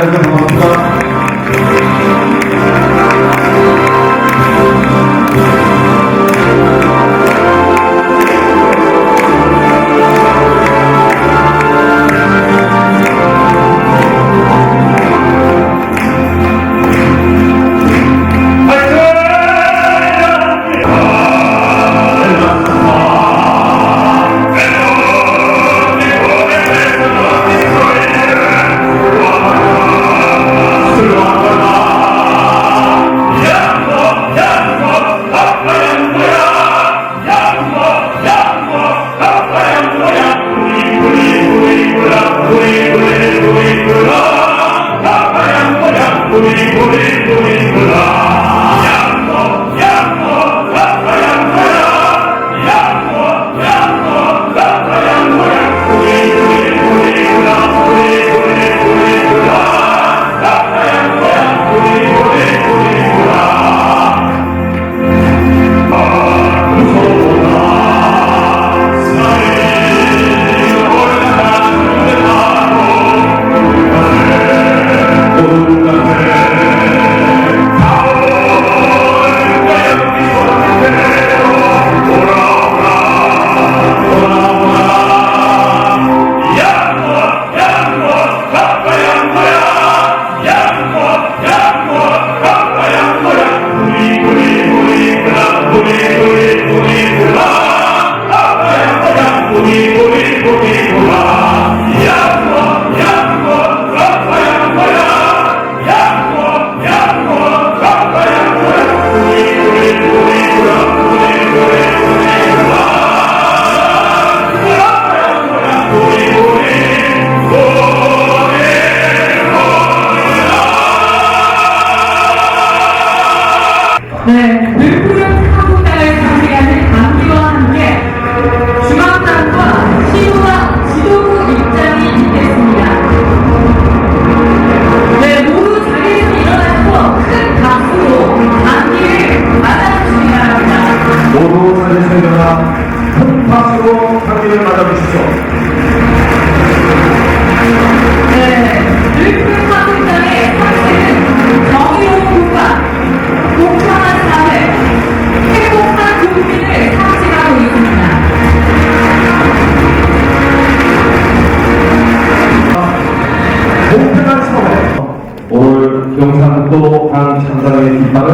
인사드립니다. 반갑습니다. 네, 늘푸른 한국당을 상징하는 감기와 함께 중앙당과 시도와 지도부 입장이 있겠습니다. 네, 모두 자리에서 일어나서 큰 박수로 감기를 맞아주시기 바랍니다. 모두 자리에서 일어나 큰 박수로 감기를 맞아주십시오. 네, 늘푸른 한국당의 상징은 정의로운 국가, 공평한 사회, 행복한 국민을 상징하고 있습니다. 공평한 사회. 오늘 경상북도 강창당의 깃발을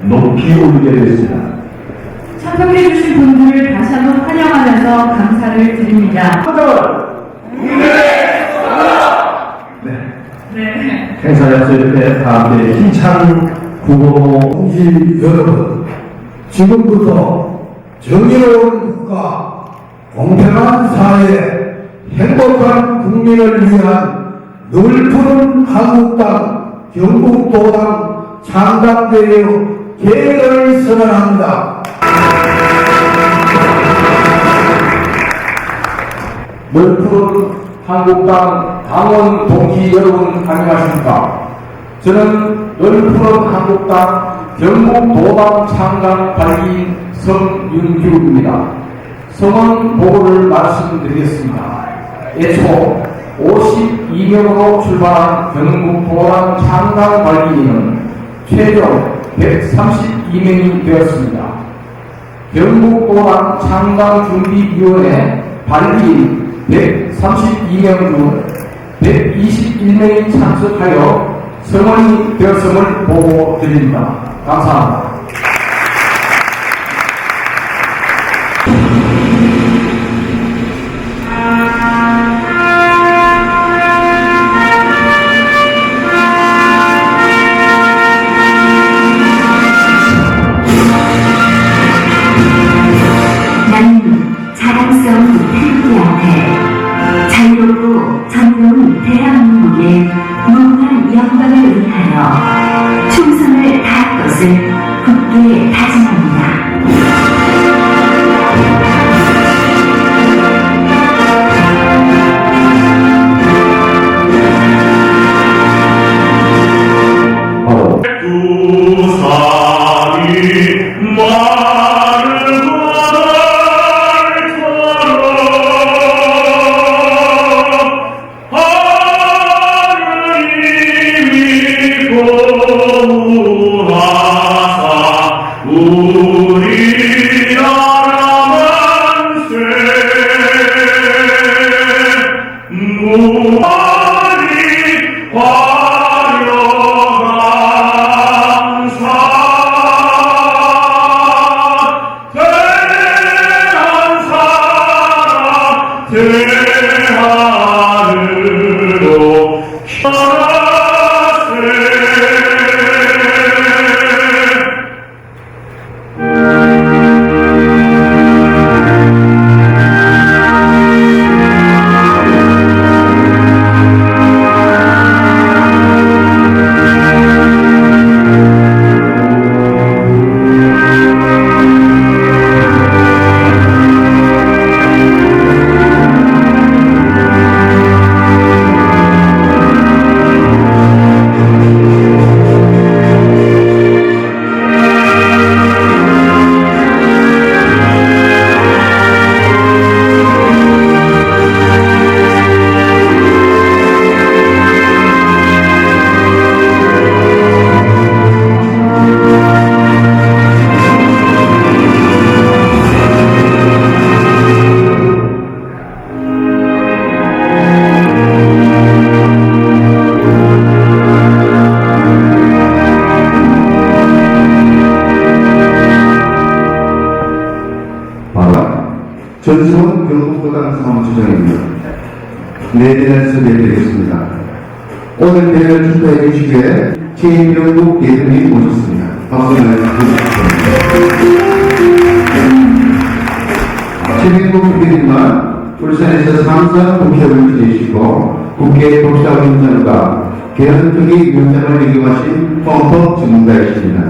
높이 올리게 됐습니다. 참석해주신 분들을 다시 한번 환영하면서 감사를 드립니다. 네. 행사에서 이렇게 다 함께 힘찬 구호 동지 여러분, 지금부터 정의로운 국가, 공평한 사회, 행복한 국민을 위한 늘푸른 한국당, 경북도당 창당대회 개회를 선언합니다. 늘푸른 한국당 당원 동지 여러분 안녕하십니까? 저는 늘푸른 한국당 경북도당 창당 관리인 성윤규입니다. 성원 보고를 말씀드리겠습니다. 애초 52명으로 출발한 경북도당 창당 관리인은 최종 132명이 되었습니다. 경북도당 창당준비위원회 관리인 132명 중 121명이 참석하여 성원이 되었음을 보고드립니다. 감사합니다. 나는 자랑스러운 태극기 앞에 자유롭고 정의로운 대한민국의 무궁한 영광을 위하여 충성을 다할 것을 화려한 산 대하늘로 가세 전승원 경북도당 사무처장입니다. 내년에서 내드리겠습니다. 오늘 대회를 축하해 주시기에 최병국 대표님 모셨습니다. 박수 보내주십시오. 최병국 대표님은 울산에서 삼선 국회의원을 지내시고 국회 독사위원장과 개헌특위 위원장을 역임하신 헌법 전문가이십니다.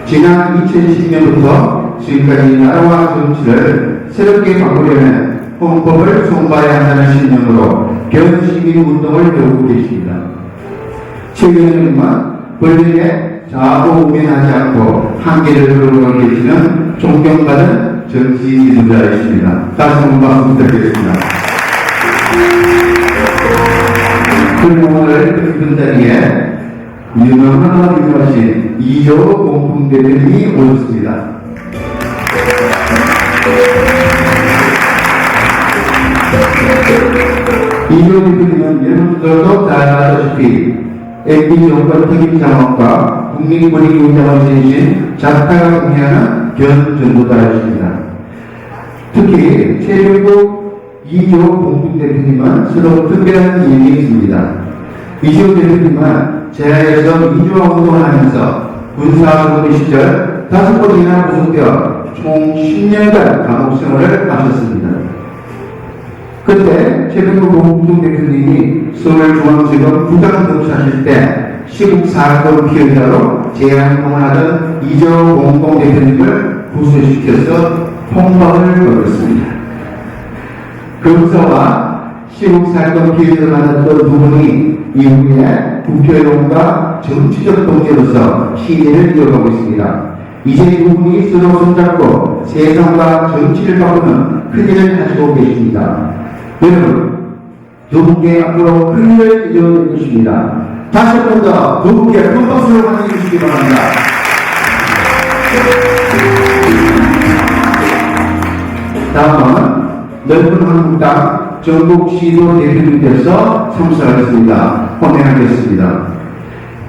지난 2010년부터 지금까지 나라와 정치를 새롭게 바꾸려는 헌법을 손봐야 한다는 신념으로 개헌시민운동을 배우고 계십니다. 최 위원장님은 권력에 좌우우면하지 않고 한계를 걸어가고 계시는 존경받은 정치 지도자이십니다. 다시 한번 박수 부탁드리겠습니다. 그리고 오늘 이런 자리에 유명하다 유명하신 이조 공동대표님이 오셨습니다. 이조 대표님은 여러분들도 잘 아시다시피 MB 정권 특임장관과 국민권익위원장을 지내신 작가가 공유하는 견전도자이십니다. 특히 최병국 이조 공동대표님은 서로 특별한 일이 있습니다. 이조 대표님은 제야에서 민주화 운동을 하면서 군사고문 시절 5번이나 구속되어 총 10년간 감옥 생활을 하셨습니다. 그때 최병국 공동대표님이 서울중앙지검 부장검사실 때 시국사건 피해자로 재활동을 하던 이조 공동대표님을 구속시켜서 통박을 걸었습니다. 검사와 시국사건 피해자를 만났던 두 분이 이후에 국회의원과 정치적 동지로서 시대를 이어가고 있습니다. 이제 두 분이 서로 손잡고 세상과 정치를 바꾸는 큰일을 하시고 계십니다. 여러분, 두 분께 앞으로 큰일을 이어낼 것입니다. 다시 한 번 더 두 분께 큰 박수를 환영해 주시기 바랍니다. 다음은 넓은 한국당 전국시도 대표님께서 참석하겠습니다. 호명하겠습니다.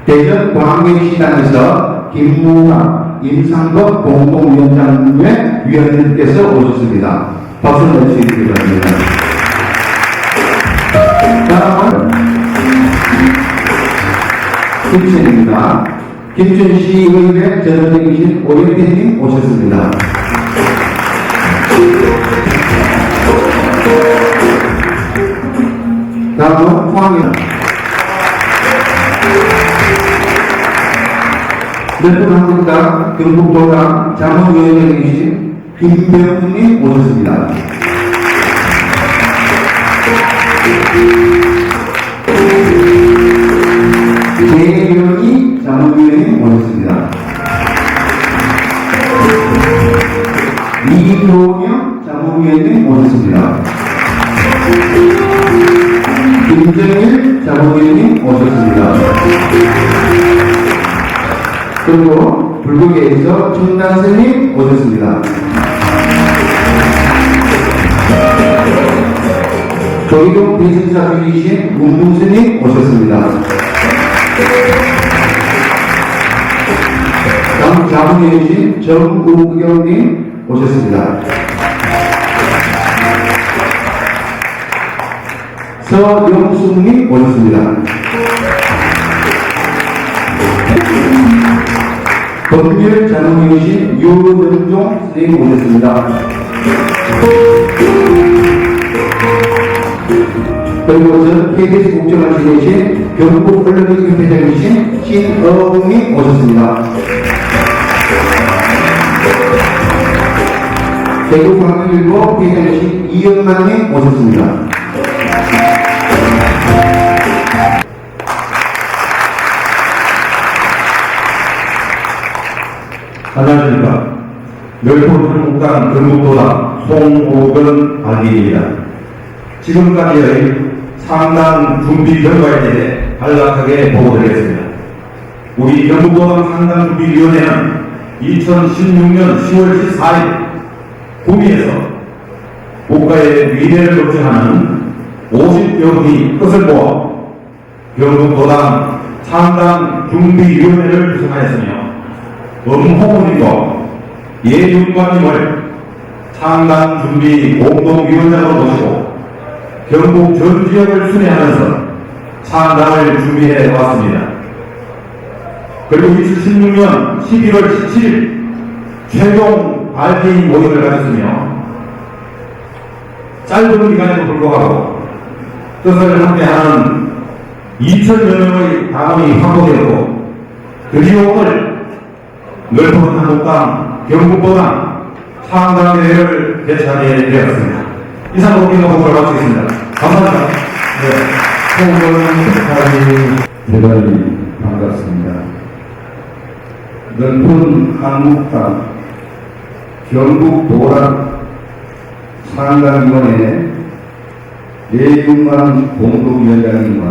대전 광명시당에서 김무학 임상법 공동위원장의 위원님께서 오셨습니다. 박수 내주시기 바랍니다. 다음은 김천입니다. 김천시의회 전원장이신 오영태님 오셨습니다. 다음은 포항입니다. 넓은 한국당 경북도당 자문위원장이신 김병훈님 오셨습니다. 대영이 자문위원님 오셨습니다. 이동영 자문위원님 오셨습니다. 김정일 자문위원님 오셨습니다. 그리고 불국에서 청단선님 오셨습니다. 조희동 대신사 주이신 문무수님 오셨습니다. 다음 자문해주신 정우경님 오셨습니다. 서영숙님 오셨습니다. 법률 자문해주신 유정종 선생님 오셨습니다. 그리고 전 KBS 국정을 지내신 경북 언론협회장이신 신어웅님 오셨습니다. 대구광역일보 회장이신 이영만님 오셨습니다. 안녕하십니까. 멸포들국당 경북도당 송호근 알기입니다. 지금까지의 상당 준비 결과에 대해 간략하게 보고드리겠습니다. 우리 경북도당 상당준비위원회는 2016년 10월 14일 구미에서 국가의 미래를 걱정하는 50여분이 끝을 보아 경북도당 상당준비위원회를 구성하였으며 엄호군님과 예윤관님을 상당준비 공동위원장으로 모시고 경북 전 지역을 순회하면서 상당을 준비해 왔습니다. 그리고 2016년 11월 17일 최종 발기 모임을 가졌으며 짧은 기간에도 불구하고 뜻을 함께하는 2,000여 명의 당원이 확보되었고 드디어 오늘 넓은 한국당 경북도당 상당대회를 개최하게 되었습니다. 이상으로 기념보고를 마치겠습니다. 감사합니다. 대단히 반갑습니다. 넓은 한국당 경북도당 상당위원회 예윤만 공동위원장님과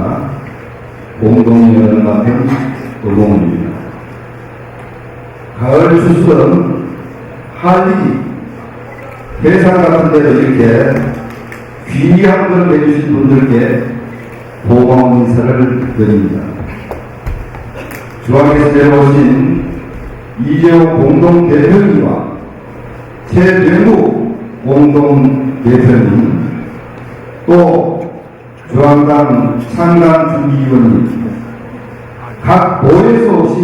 공동위원과 의공입니다. 가을 추수는 한일이 회상 같은 데도 이렇게 귀한 걸 내주신 분들께 고마운 인사를 드립니다. 중앙에서 내려오신 이재호 공동대표님과 최병국 공동대표님, 또 중앙당 상당준비위원님, 각 도에서 오신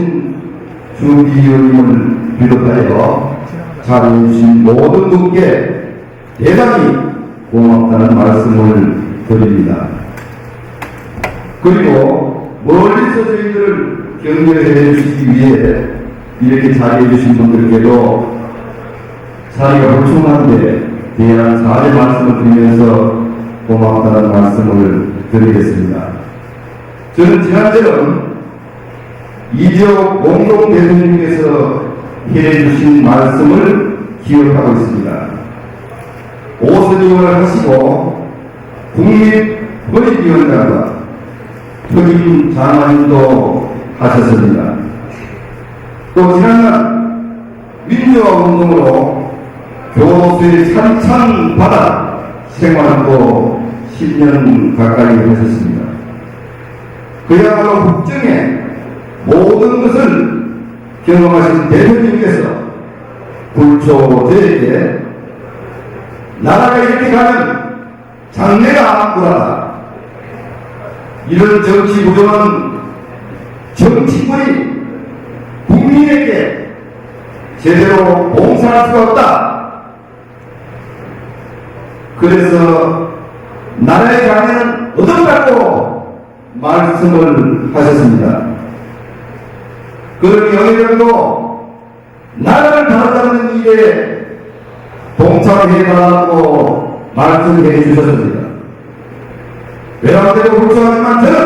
준비위원님을 비롯하여 자리해주신 모든 분께 대단히 고맙다는 말씀을 드립니다. 그리고 멀리서 저희들을 격려해 주시기 위해 이렇게 자리해 주신 분들께도 자리가 불충한데 대한 사죄 말씀을 드리면서 고맙다는 말씀을 드리겠습니다. 저는 지난주는 이재호 공동대표님께서 해주신 말씀을 기억하고 있습니다. 오선위원을 하시고 국립헌립위원장과 현임 장관님도 하셨습니다. 또 지난날 민주화 운동으로 교도소에 찬찬받아 생활도 10년 가까이 하셨습니다. 그야말로 국정의 모든 것을 경험하신 대표님께서 불초저에게 나라가 이렇게 가면 장래가 불하다, 이런 정치 구조는 정치권이 국민에게 제대로 봉사할 수가 없다. 그래서 나라의 장래는 어떻다고 말씀을 하셨습니다. 그러니 영예정도 나라를 바로잡는 일에 동참해달라고 말씀해 주셨습니다. 외람되고 불쌍하지만 저는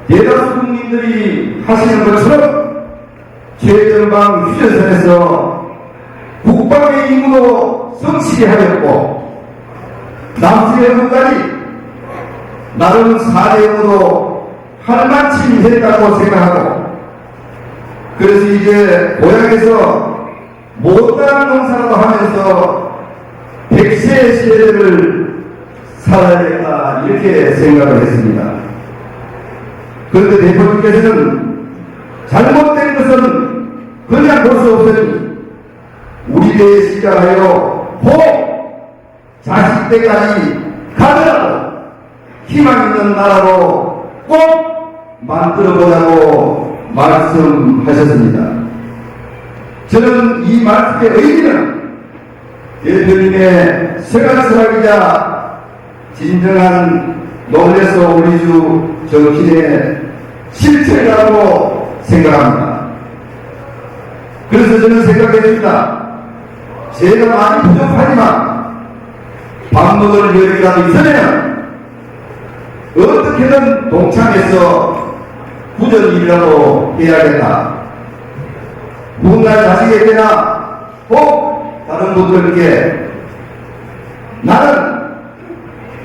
대다수 국민들이 하시는 것처럼 최전방 휴전선에서 국방의 임무도 성실히 하였고 남측의 의무까지 나름 사대임으로 할만침했다고 생각하고, 그래서 이제 고향에서 못다한 농사라도 하면서 100세 시대를 살아야겠다 이렇게 생각을 했습니다. 그런데 대표님께서는 잘못된 것은 그냥 볼 수 없으니 우리 대에 시작하여 혹 자식 때까지 가더라도 희망 있는 나라로 꼭 만들어보자고 말씀하셨습니다. 저는 이 말씀의 의미는 대표님의 생활설학이자 진정한 노블레스 오리주 정신의 실체라고 생각합니다. 그래서 저는 생각했습니다. 제가 많이 부족하지만 밥 먹을 여력이라도 있으면 어떻게든 동참해서 구전일이라도 해야겠다. 누군가 자식에게나 꼭 다른 분들께 나는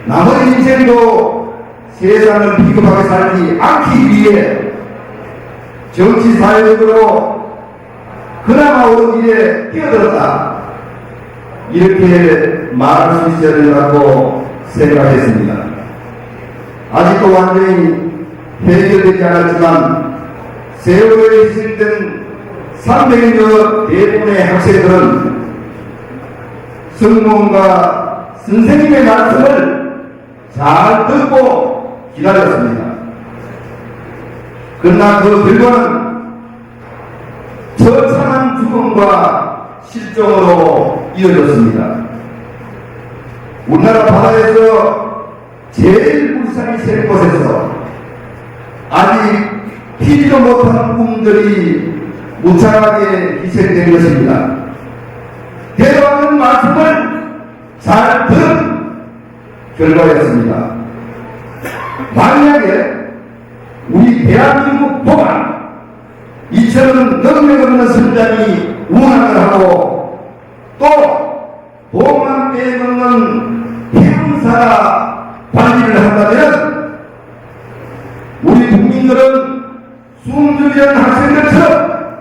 남은 인생도 세상을 비겁하게 살지 않기 위해 정치 사회적으로 그나마 옳은 일에 끼어들었다. 이렇게 말할 수 있어야 된다고 생각했습니다. 아직도 완전히 해결되지 않았지만 세월에 희생된 300여 대부분의 학생들은 성모님과 선생님의 말씀을 잘 듣고 기다렸습니다. 그러나 그 결과는 처참한 죽음과 실종으로 이어졌습니다. 우리나라 바다에서 제일 불상이 센 곳에서 아직 피지도 못한 꿈들이 무창하게 희생된 것입니다. 대화하는 말씀을 잘 들은 결과였습니다. 만약에 우리 대한민국 보안 이처럼 능력 없는 선장이 운항을 하고 또 보험만 빼먹는 해운사가 관리를 한다면 우리 국민들은 숨죽이는 학생들처럼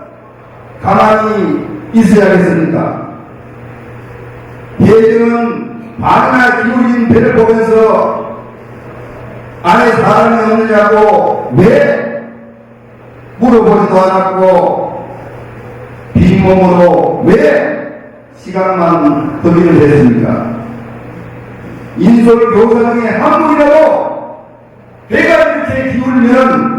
가만히 있어야겠습니까? 예전은 반이나 기울인 배를 보면서 안에 사람이 없느냐고 왜 물어보지도 않았고 빈몸으로 왜 시간만 허비를 했습니까? 인솔 교사 중에 한 분이라도 배가 이렇게 기울면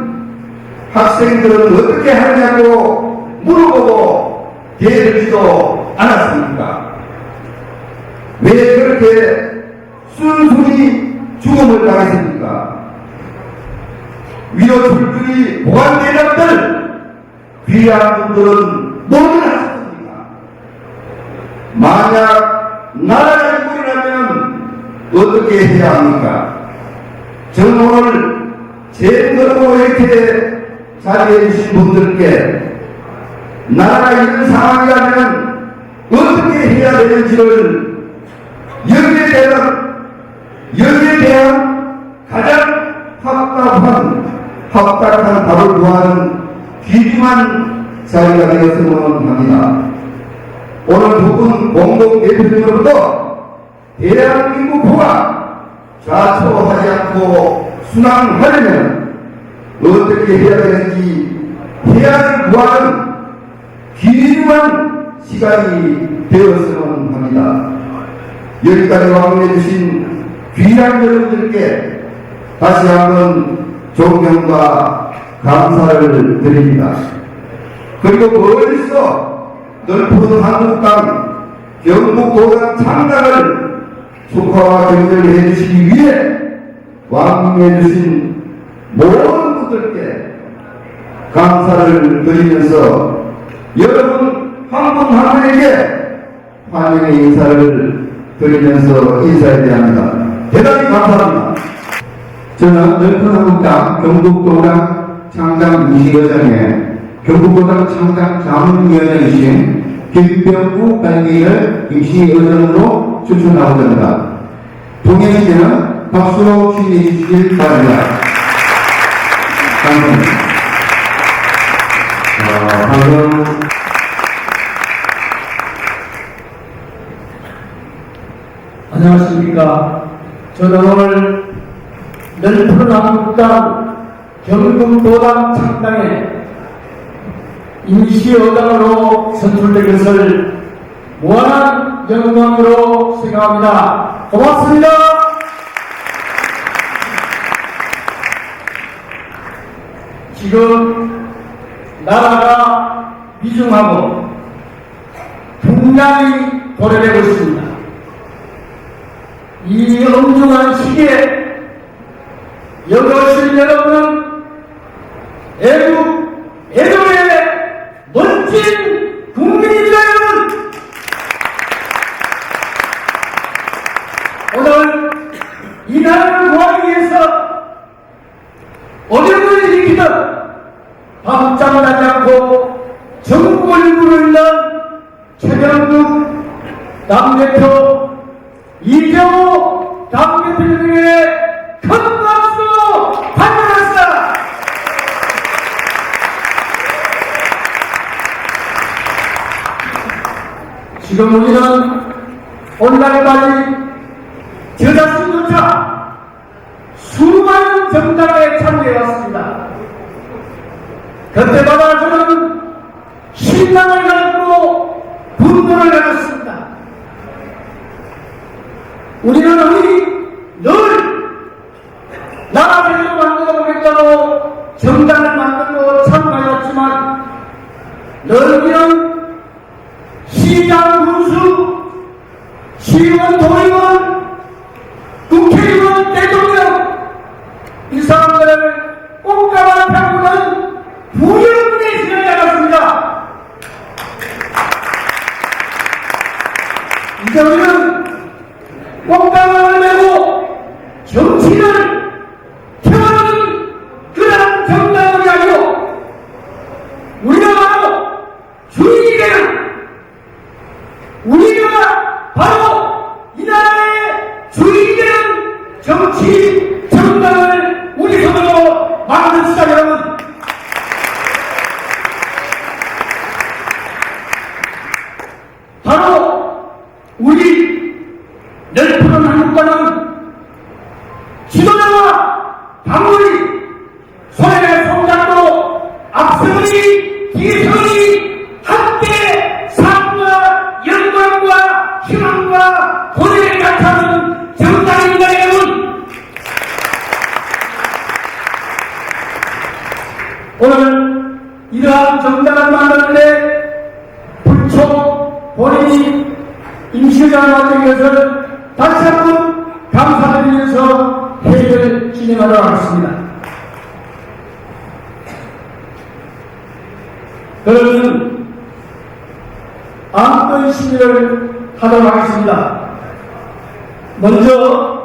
학생들은 어떻게 하느냐고 물어보고 대들지도 않았습니까? 왜 그렇게 순순히 죽음을 당했습니까? 위로 출들이 보관대장들 귀한 분들은 뭐를 하셨습니까? 만약 나라가 이꼴이라면 어떻게 해야 합니까? 저는 오늘 제 것으로 이렇게 자리해 주신 분들께 나라가 이런 상황이라면 어떻게 해야 되는지를 여기에 대한 가장 합당한 답을 구하는 귀중한 자리가 되었으면 합니다. 오늘 두 분 공동 대표님으로부터 대한민국 보가 좌초하지 않고 순항하려면 어떻게 해야 되는지 해안을 구하는 귀중한 시간이 되었으면 합니다. 여기까지 방문해 주신 귀한 여러분들께 다시 한번 존경과 감사를 드립니다. 그리고 멀리서 넓은 한국 땅 경북도당 창당을 축하와 격려를 해주시기 위해 방문해 주신 모든 분들께 감사를 드리면서 여러분 한 분 한 분에게 환영의 인사를 드리면서 인사해야 합니다. 대단히 감사합니다. 저는 넓은 한국당 경북도당 창당 무식의장에 경북도당 창당 자문위원장이신 김병구 발기인을 임시의장으로 추천하고자 합니다. 동행시는 박수로 취임해 주시길 바랍니다. 감사합니다. 방금 안녕하십니까. 저는 오늘 널푸른 한국당 경북도당 창당에 임시의장으로 선출된 것을 무한한 영광으로 생각합니다. 고맙습니다. 지금 나라가 위중하고 분량이 고려되고 있습니다. 이 엄중한 시기에 여러분 여러분은 애국의 멋진 국민입니다. 여러분, 오늘 이 나라를 구하기 위해서 어려움을 일으키던 밤잠 자지 않고 정국을 부르는 최경국 당대표, 이정호 당대표님에게 큰 박수로 환영합니다. 지금 우리는 오늘날까지 저 자신조차 수많은 정당에 참여해왔습니다. 그때마다 저는 신망을 가지고 분노를 가졌습니다. 우리는 늘 나라 제대로 만들어 보겠다고 정당을 만들고 참가했지만 늘 우리는 시장 군수, 시의원, 도의원, 국회의원, 대통령 이 사람들을 꽃가만 펴고는 부유문에 지내려갔습니다. 이제 우리는 꽃가만을 메고 정치를 펴는 그런 정당이 아니고 우리가 바로 주인이 되는, 우리가 바로 이 나라의 주인이 되는 정치 정당을 우리 손으로 만듭시다. 여러분, 바로 우리 널푸른 한국당은 지도자와 방울이 손에 손잡고 앞서니 뒤서니 함께 삶과 영광과 희망과 고뇌를 같아하는 정당입니다. 여러분, 오늘 이러한 정당을 만드는데 불초 본인이 임시의장을 맡은 것을 다시 한번 감사드리면서 회의를 진행하도록 하겠습니다. 그러면 안건 심의를 하도록 하겠습니다. 먼저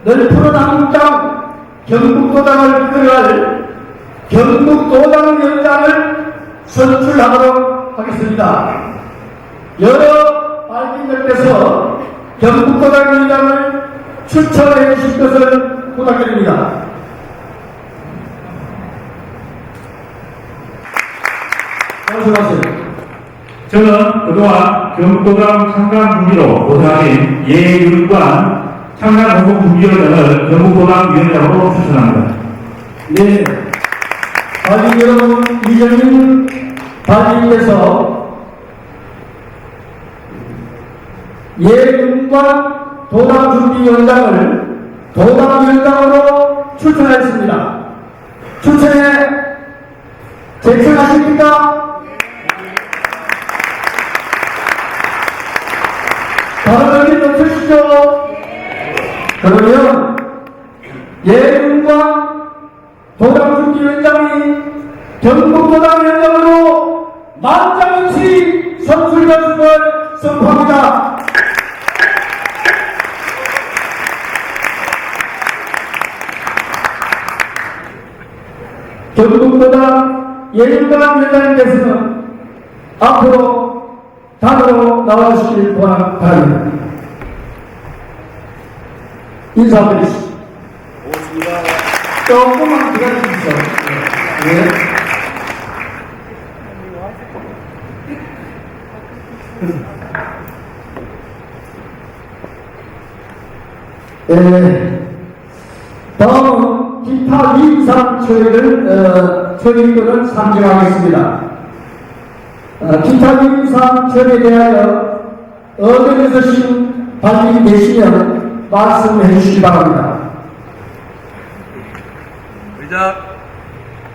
널푸른 한국당 경북도당을 이끌어갈 경북도당위원장을 선출하도록 하겠습니다. 여러 발기인들께서 경북도당위원장을 추천해 주실 것을 부탁드립니다. 말씀하세요. 저는 그동안 경북도당 창당분기로 고생하신 예윤관 창당공동분기위원장을 경북도당 위원장으로 추천합니다. 네. 발기 여러분, 이정민 발기인께서 예윤관 도당준비위원장을 도당위원장으로 추천했습니다. 추천에 제청하십니까? 다른 의견 없으시죠? 그러면 예윤관 도당준비위원장이 경북도당위원장으로 만장일치 선출되었음을 선포합니다. 경북도당 예윤관 위원장님께서는 앞으로 단으로 나와주시길 바랍니다. 인사드리시죠. 조금만 기다려주십시오. 네. 다음은 기타 위임상 처리권을 상정하겠습니다. 기타 위임상 처리에 대하여 의견에서 신 발의되시면 말씀해 주시기 바랍니다. 의장.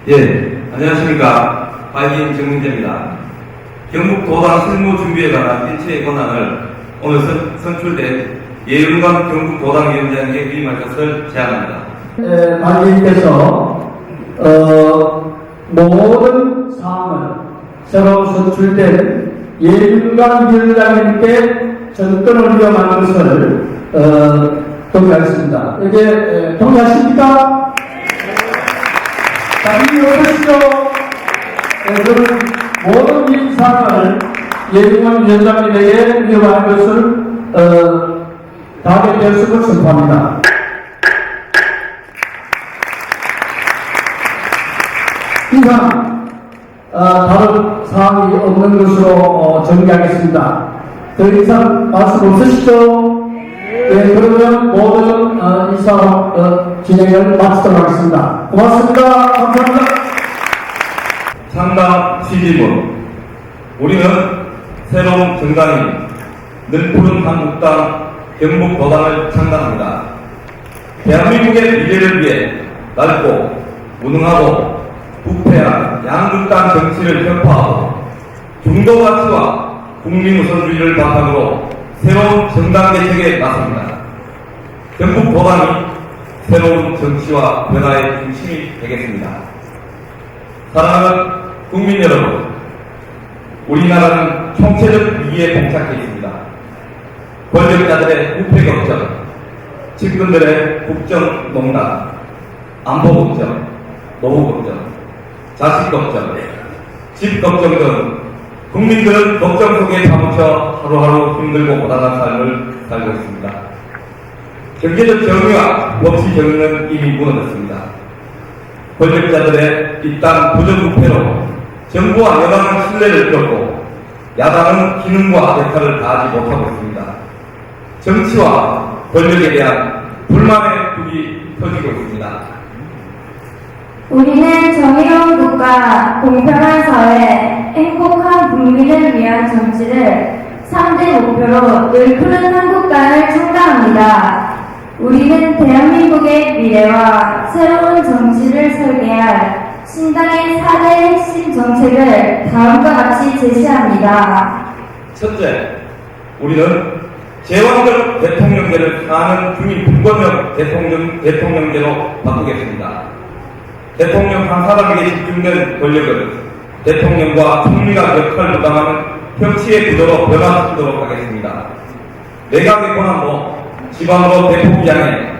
예, 안녕하십니까. 발기인 정문재입니다. 경북 도당 실무 준비에 관한 일체의 권한을 오늘 선출된 예윤관 경북 도당위원장에게 위임할 것을 제안합니다. 발기인께서 모든 사항을 새로 선출된 예윤관 위원장님께 전권을 위임하는 것을 동의하겠습니다. 이게 동의하십니까? 자, 이리 오시죠. 그럼 모든 위임사항을 예윤관 위원장님에게 위임하는 것을 다변되었음을 선포합니다. 이상 다른 사항이 없는 것으로 정리하겠습니다. 더 이상 말씀 없으시죠? 네, 그러면 모든 이 사업 진행을 마치도록 하겠습니다. 고맙습니다. 감사합니다. 상당 시질문. 우리는 새로운 정당인 늘푸른 한국당 경북도당을 창당합니다. 대한민국의 미래를 위해 넓고 무능하고 부패한 양극단 정치를 혁파하고 중도 가치와 국민 우선주의를 바탕으로 새로운 정당 개척에 나섭니다. 경북도당이 새로운 정치와 변화의 중심이 되겠습니다. 사랑하는 국민 여러분, 우리나라는 총체적 위기에 봉착해 있습니다. 권력자들의 부패 걱정, 측근들의 국정농단, 안보 걱정, 노후 걱정, 자식 걱정, 집 걱정 등 국민들은 걱정 속에 파묻혀 하루하루 힘들고 고단한 삶을 살고 있습니다. 경제적 정의와 법치 정의는 이미 무너졌습니다. 권력자들의 잇단 부정부패로 정부와 여당은 신뢰를 잃었고 야당은 기능과 역할을 다하지 못하고 있습니다. 정치와 권력에 대한 불만의 불이 터지고 있습니다. 우리는 정의로운 국가, 공평한 사회, 행복한 국민을 위한 정치를 3대 목표로 늘푸른 한국당을 창당합니다. 우리는 대한민국의 미래와 새로운 정치를 설계할 신당의 4대 핵심 정책을 다음과 같이 제시합니다. 첫째, 우리는 제왕적 대통령제를 사는 주민 불권형 대통령제로 바꾸겠습니다. 대통령 한 사람에게 집중된 권력을 대통령과 총리가 역할을 부담하는 협치의 구조로 변화시키도록 하겠습니다. 내각의 권한도 지방으로 대폭 이양해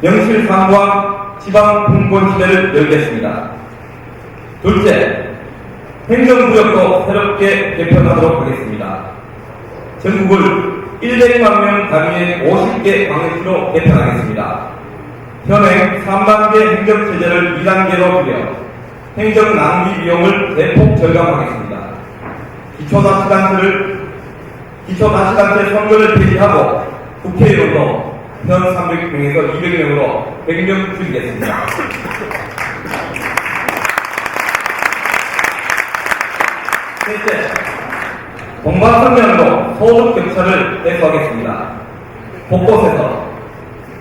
명실상부한 지방 분권 시대를 열겠습니다. 둘째, 행정구역도 새롭게 개편하도록 하겠습니다. 전국을 100만 명 단위의 50개 광역시로 개편하겠습니다. 현행 3단계 행정체제를 2단계로 줄여 행정 낭비 비용을 대폭 절감하겠습니다. 기초자치단체 선거를 폐지하고 국회의원도 현 300명에서 200명으로 100명 줄이겠습니다. 셋째, 동방선명으로 소득 격차를 해소하겠습니다. 곳곳에서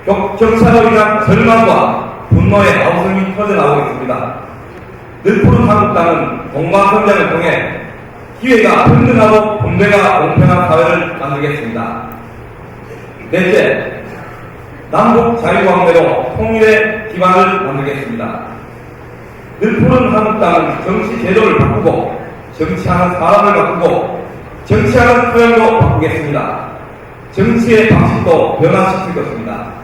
격차로 인한 절망과 분노의 아우성이 터져나오고 있습니다. 늘푸른 한국당은 동방선명을 통해 기회가 평등하고 분배가 공평한 사회를 만들겠습니다. 넷째, 남북 자유광대로 통일의 기반을 만들겠습니다. 늘푸른 한국당은 정치 제도를 바꾸고 정치하는 사람을 바꾸고 정치하는 토양도 바꾸겠습니다. 정치의 방식도 변화시킬 것입니다.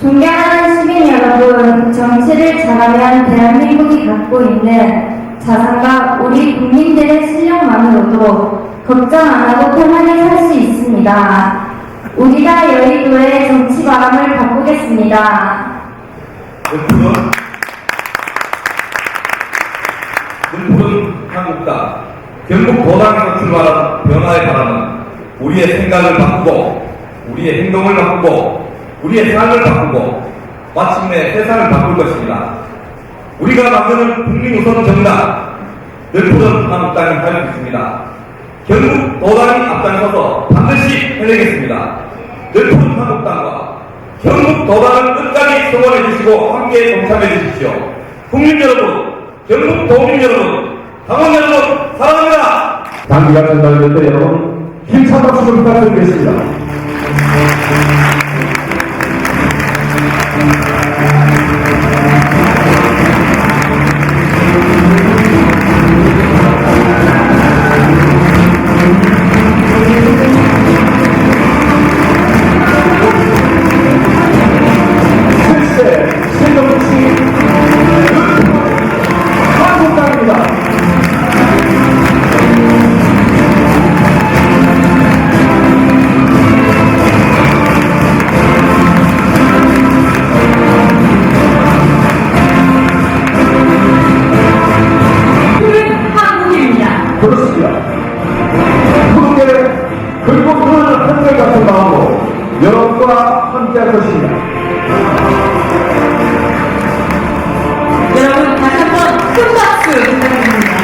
존경하는 시민 여러분, 정치를 잘하면 대한민국이 갖고 있는 자산과 우리 국민들의 실력만으로도 걱정 안 하고 편하게 살 수 있습니다. 우리가 여의도의 정치 바람을 바꾸겠습니다. 늘푸른 한국당, 경북 도당에서 출발한 변화의 바람은 우리의 생각을 바꾸고 우리의 행동을 바꾸고 우리의 삶을 바꾸고 마침내 세상을 바꿀 것입니다. 우리가 만드는 국민우선 정당 늘푸른 한국당이 할 수 있습니다. 결국 도당이 앞장서서 반드시 해내겠습니다. 늘푸른 한국당과 경북 도당을 끝까지 성원해 주시고 함께 동참해 주십시오. 국민 여러분, 경북 도민 여러분, 당원 여러분 사랑합니다. 단기간 전달될 때 여러분 힘찬 박수를 부탁드리겠습니다. 그렇습니다. 푸른게 그리고 푸른 한결 같은 마음으로 여러분과 함께할 것입니다. 여러분 다시 한번 큰 박수 부탁드립니다.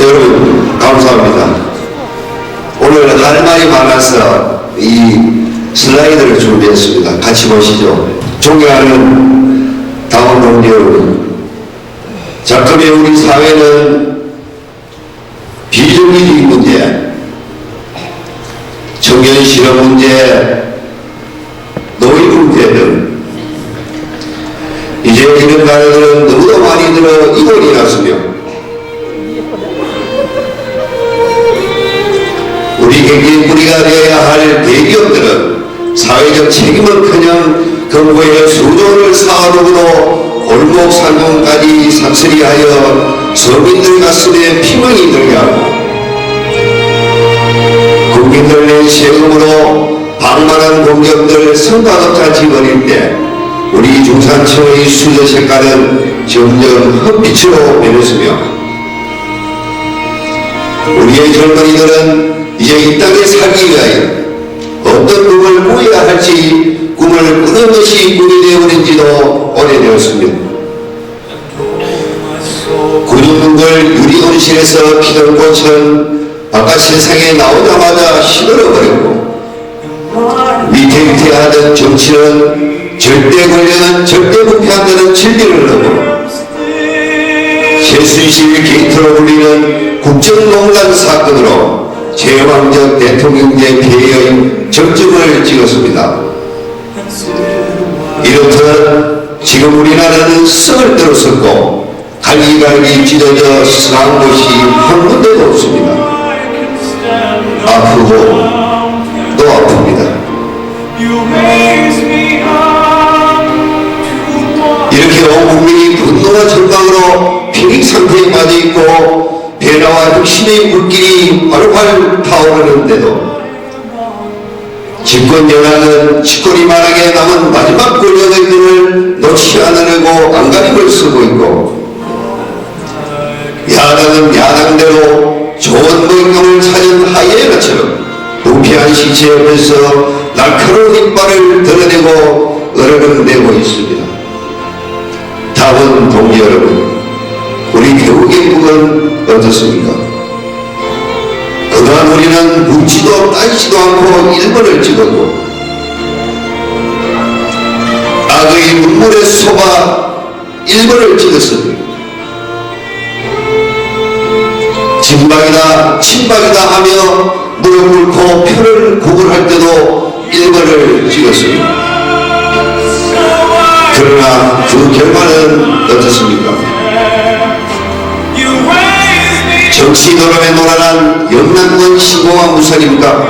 여러분 감사합니다. 오늘 할 말이 많아서 이 슬라이드를 준비했습니다. 같이 보시죠. 존경하는 당원 동지 여러분, 작금의 우리 사회는 비정규직 문제, 청년 실업 문제, 노인 문제 등 이제 이런 가르들은 너무도 많이 들어 이골이 났으며 우리 경기의 뿌리가 되어야 할 대기업들은 사회적 책임은커녕 근거에 수조를 쌓아두고도 골목 상공까지 상설이하여 서민들 가슴에 피멍이 들게 하고 국민들 낸 세금으로 방만한 공격들 성과급자 집어낼 때 우리 중산층의 수저 색깔은 점점 흑빛으로 변했으며 우리의 젊은이들은 이제 이 땅에 살기 위하여 어떤 꿈을 꾸어야 할지 꿈을 꾸는 것이 꿈이 되어버린지도 오래되었습니다. 근육문걸 유리온실에서 피던 꽃은 바깥 세상에 나오자마자 시들어버렸고 위태위태하던 정치는 절대 권력은 절대 부패한다는 진리를 넘어 최순실 게이트로 불리는 국정농단 사건으로 제왕적 대통령제 폐해의 정점을 찍었습니다. 이렇듯 지금 우리나라는 썩을 들었었고 갈기갈기 찢어져 상한 곳이 한 군데도 없습니다. 아프고 또 아픕니다. 이렇게 온 국민이 분노와 절망으로 피닉 상태에 빠져있고 배나와 혁신의 물길이 활활 타오르는데도 집권 여당은 집권이만하게 남은 마지막 권력의 눈을 놓지 않으려고 안간힘을 쓰고 있고 야당은 야당대로 좋은 먹잇감을 찾은 하이에나처럼 부패한 시체 옆에서 날카로운 이빨을 드러내고 으르렁대고 있습니다. 당원 동지 여러분, 우리 개국의 어떻습니까? 그동안 우리는 묻지도 따지지도 않고 1번을 찍었고 악의 눈물에 속아 1번을 찍었습니다. 진박이다 친박이다 하며 무릎 꿇고 표를 구걸할 때도 1번을 찍었습니다. 그러나 그 결과는 어떻습니까? 정치 노름에 놀아난 영남권 시공한 무선입니까?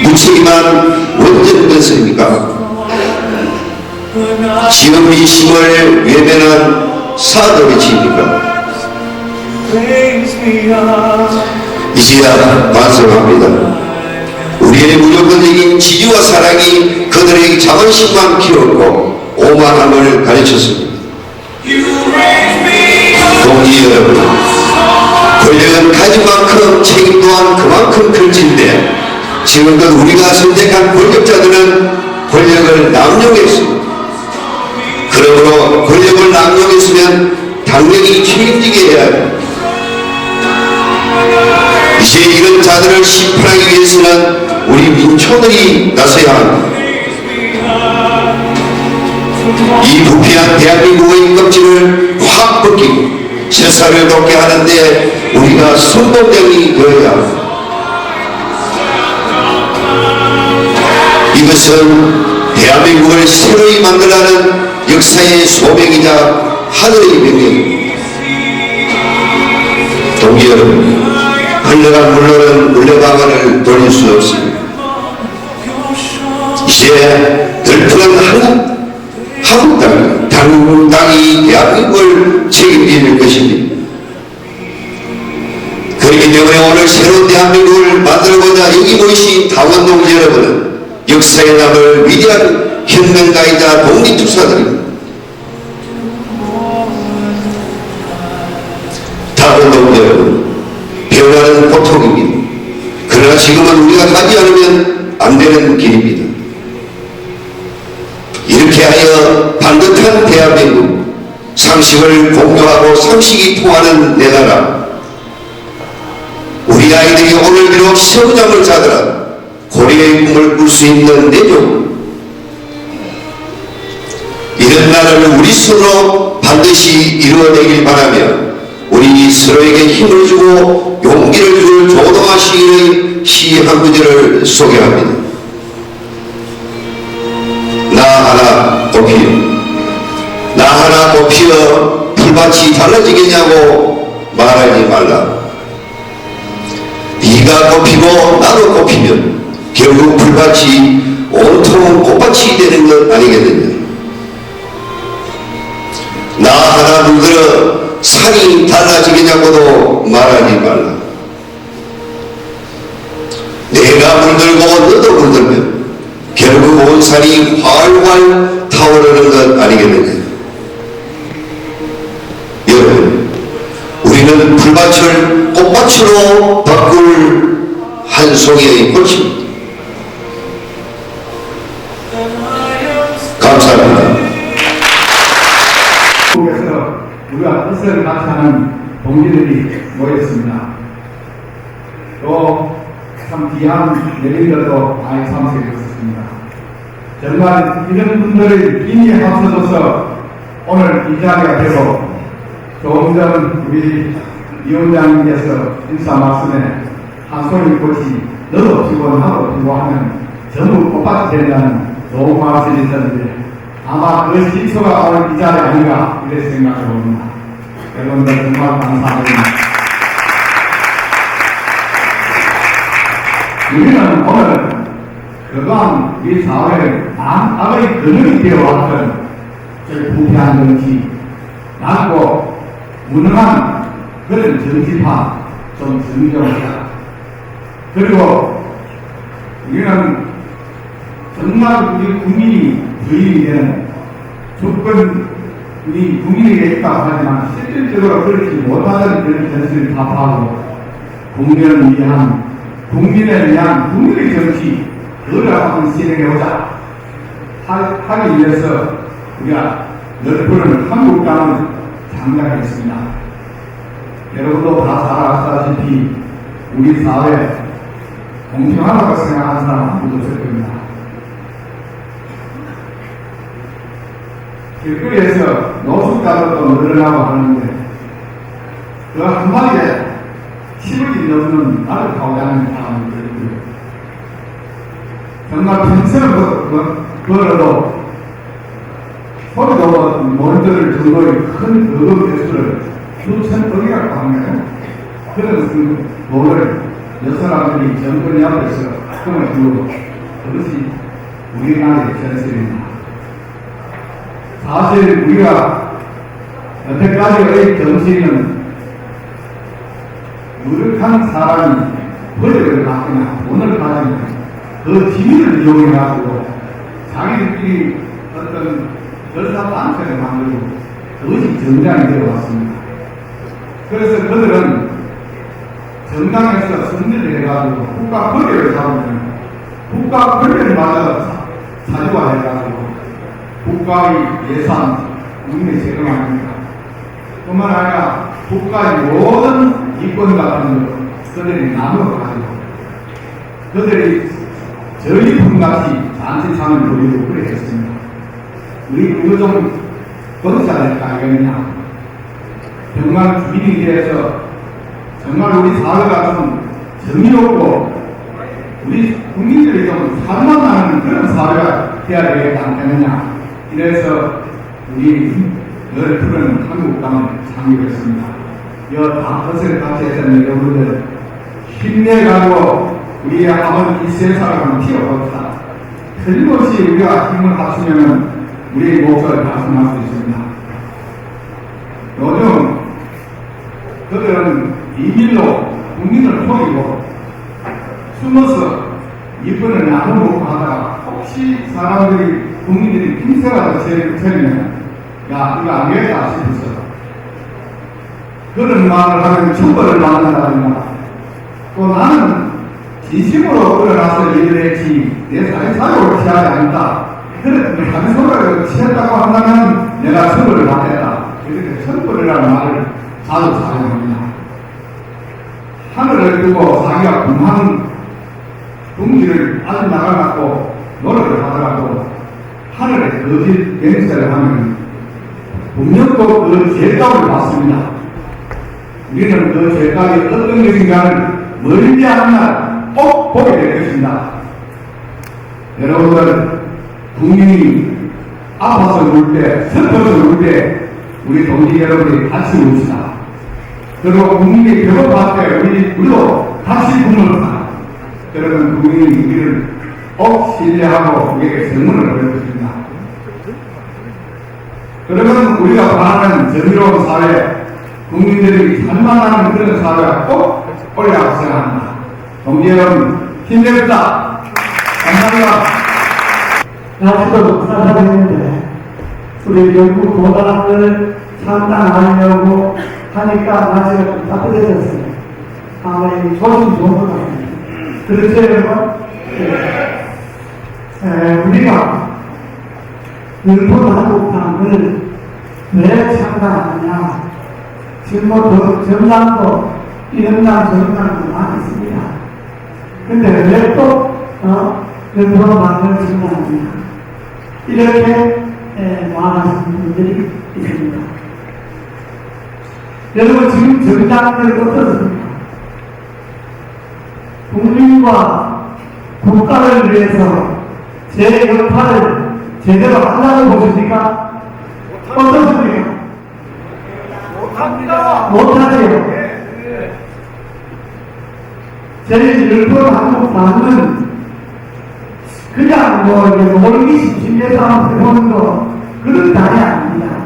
무책임한 원전 건설입니까? 지금 이 힘을 외면한 사도의 지입니까? 이제야 반성합니다. 우리의 무조건적인 지지와 사랑이 그들의 자존심만 키웠고 오만함을 가르쳤습니다. 동지 여러분, 권력은 가진 만큼 책임 또한 그만큼 클진데 지금껏 우리가 선택한 권력자들은 권력을 남용했습니다. 그러므로 권력을 남용했으면 당연히 책임지게 해야 합니다. 이제 이런 자들을 심판하기 위해서는 우리 민초들이 나서야 합니다. 이 부패한 대한민국의 껍질을 확 벗기고 세상을 돕게 하는데 우리가 선봉장이 되어야 합니다. 이것은 대한민국을 새로이 만들라는 역사의 소명이자 하늘의 명령입니다. 동지 여러분, 흘러간 물로는 물레방아를 돌릴 수 없습니다. 이제 덜푸른 당당히 대한민국을 책임질 것입니다. 그렇기 때문에 오늘 새로운 대한민국을 만들고자 여기 모이신 당원 동지 여러분은 역사에 남을 위대한 혁명가이자 독립투사들입니다. 당원 동지 여러분, 변화는 고통입니다. 그러나 지금은 우리가 가지 않으면 안 되는 길입니다. 이렇게 하여 반듯한 대한민국, 상식을 공유하고 상식이 통하는 내 나라, 우리 아이들이 오늘 비록 시험장을 자더라도 고려의 꿈을 꿀 수 있는 내종, 이런 나라를 우리 손으로 반드시 이루어내길 바라며 우리 서로에게 힘을 주고 용기를 줄 조동아 시인의 시 한 구절을 소개합니다. 나 하나 꽃피어, 나 하나 꽃피어 풀밭이 달라지겠냐고 말하지 말라. 네가 꽃피고 나도 꽃피면 결국 풀밭이 온통 꽃밭이 되는 것 아니겠느냐. 나 하나 물들어 산이 달라지겠냐고도 말하지 말라. 내가 물들고 너도 물들면 결국 온 산이 활활 타오르는 것 아니겠느냐. 여러분, 우리는 풀밭을 꽃밭으로 바꿀 한 송이의 꽃입니다. 감사합니다. 한국에서 우리가 뜻을 같이 하는 동지들이 모였습니다. 또 참 귀한 내린들도 많이 참석했습니다. 정말 이런 분들의 힘이 합쳐져서 오늘 이 자리가 되고 조금 전 우리 위원장님께서 인사 말씀에 한 송이 꽃이 너도 피고 나도 피고 하면 전부 꽃밭이 된다는 좋은 말씀이 있었는데 아마 그 시초가 오늘 이 자리 아닌가 이렇게 생각해 봅니다. 여러분들 정말 감사합니다. 우리는 오늘 그동안 우리 사회의 악의 근원이 되어왔던 저희 부패한 정치, 낮고 무능한 그런 정치파 좀 정정하자. 그리고 우리는 정말 우리 국민이 주인이 되는 조건 우리 국민에게 있다고 하지만 실질적으로 그렇지 못하는 그런 현실을 타파하고 국민을 위한 국민을 위한 국민의 정치 그걸 한번 진행해보자 하기 위해서 우리가 넓은 한국당을 창당했습니다. 여러분도 다 잘 아시다시피 우리 사회 공평하다고 생각하는 사람 아무도 없을 겁니다. 길거리에서 노숙자들도 늘어나고 하는데 그 한마디에 10억이 넘는 나를 가오자는 사람이 있고요. 정말 평생을 걸어도 소리도 모니터를 정도의 큰 의금 대수를 수천 억이라고 하는 거예요. 그런 그 돈을 여 사람들이 정권이 앞에서 꿈을 이루고 그것이 우리나라의 전설입니다. 사실 우리가 여태까지의 정치인은 유력한 사람이 권력을 갖거나 돈을 가지면 그 지위를 이용해가지고 자기들끼리 어떤 결사단체를 만들고 그것이 정당이 되어왔습니다. 그래서 그들은 정당에서 승리를 해가지고 국가 권력을 잡으면 국가 권력마저 사유화해가지고 국가의 예산, 국민의 세금 아닙니까? 뿐만 아니라 국가의 모든 이권 같은 것 그들이 나눠가지고 그들이 저희 분같이 잔치상을 부리고 그래 했습니다. 우리 그거 좀 건져야 될 거 아니겠냐? 정말 주민이 대해서 정말 우리 사회가 좀 정의롭고 우리 국민들이 좀 살만나는 그런 사회가 되어야 되지 않겠느냐? 이래서 우리 열 푸른 한국당을 창립했습니다. 다섯을 같이 했던 여러분들 힘내가지고 우리의 한번 이 세상을 한번 튀어봅시다. 틀림없이 우리가 힘을 합치면 우리의 목표를 달성할 수 있습니다. 요즘 그들은 비밀로 국민을 속이고 숨어서 이권을 나눠먹고 하다가 혹시 사람들이 국민들이 핀세라도 처리면 야 이거 안 되겠다 싶어서 그런 말을 하면 처벌을 받는다든가 또 나는 진심으로 일어나서 일을 했지 내 사회사욕을 취하지 않는다 그런 소리를 취했다고 한다면 내가 처벌을 받겠다 이렇게 처벌이라는 말을 자주 사용합니다. 하늘을 두고 자기가 kum하는 동지를 아주 나가갖고 노력을 하더라도 하늘에 거짓 맹세를 하면 분명도 그 죄값을 받습니다. 우리는 그 죄값이 어떤 것인가를 멀지 않은 날 꼭 보게 될 것입니다. 여러분들 국민이 아파서 울 때, 슬퍼서 울 때 우리 동지 여러분이 같이 웁시다. 그리고 국민이 배고플 때 우리도 같이 굶읍시다. 여러분 국민이 우리를 꼭 신뢰하고 우리에게 선물을 보여주십니다. 그러면 우리가 바라는 정의로운 사회, 국민들이 살만하는 그런 사회가 꼭 올라가고 생각합니다. 동지 여러분 힘냅시다. 감사합니다. 날씨도 쌀쌀했는데 우리 결국 고단을 상당하려고 하니까 날씨가 좀 따뜻해졌어요. 아무리 조심 좋은 것 같습니다. 그렇죠 여러분? 우리가 일본 한국당을 왜 창당하느냐? 지금 정당도 이런당 정당도 많이 있습니다. 근데 왜 또 일본 당을 창당하느냐? 이렇게 말하시는 분들이 있습니다. 여러분 지금 정당들 어떻습니까? 국민과 국가를 위해서 제 역할을 제대로 한다고 보십니까? 어떻습니까? 못합니다. 못하지요. 저희 일본 한국당은 그냥 놀기 심심해서 해보는 거 그런 당이 아닙니다.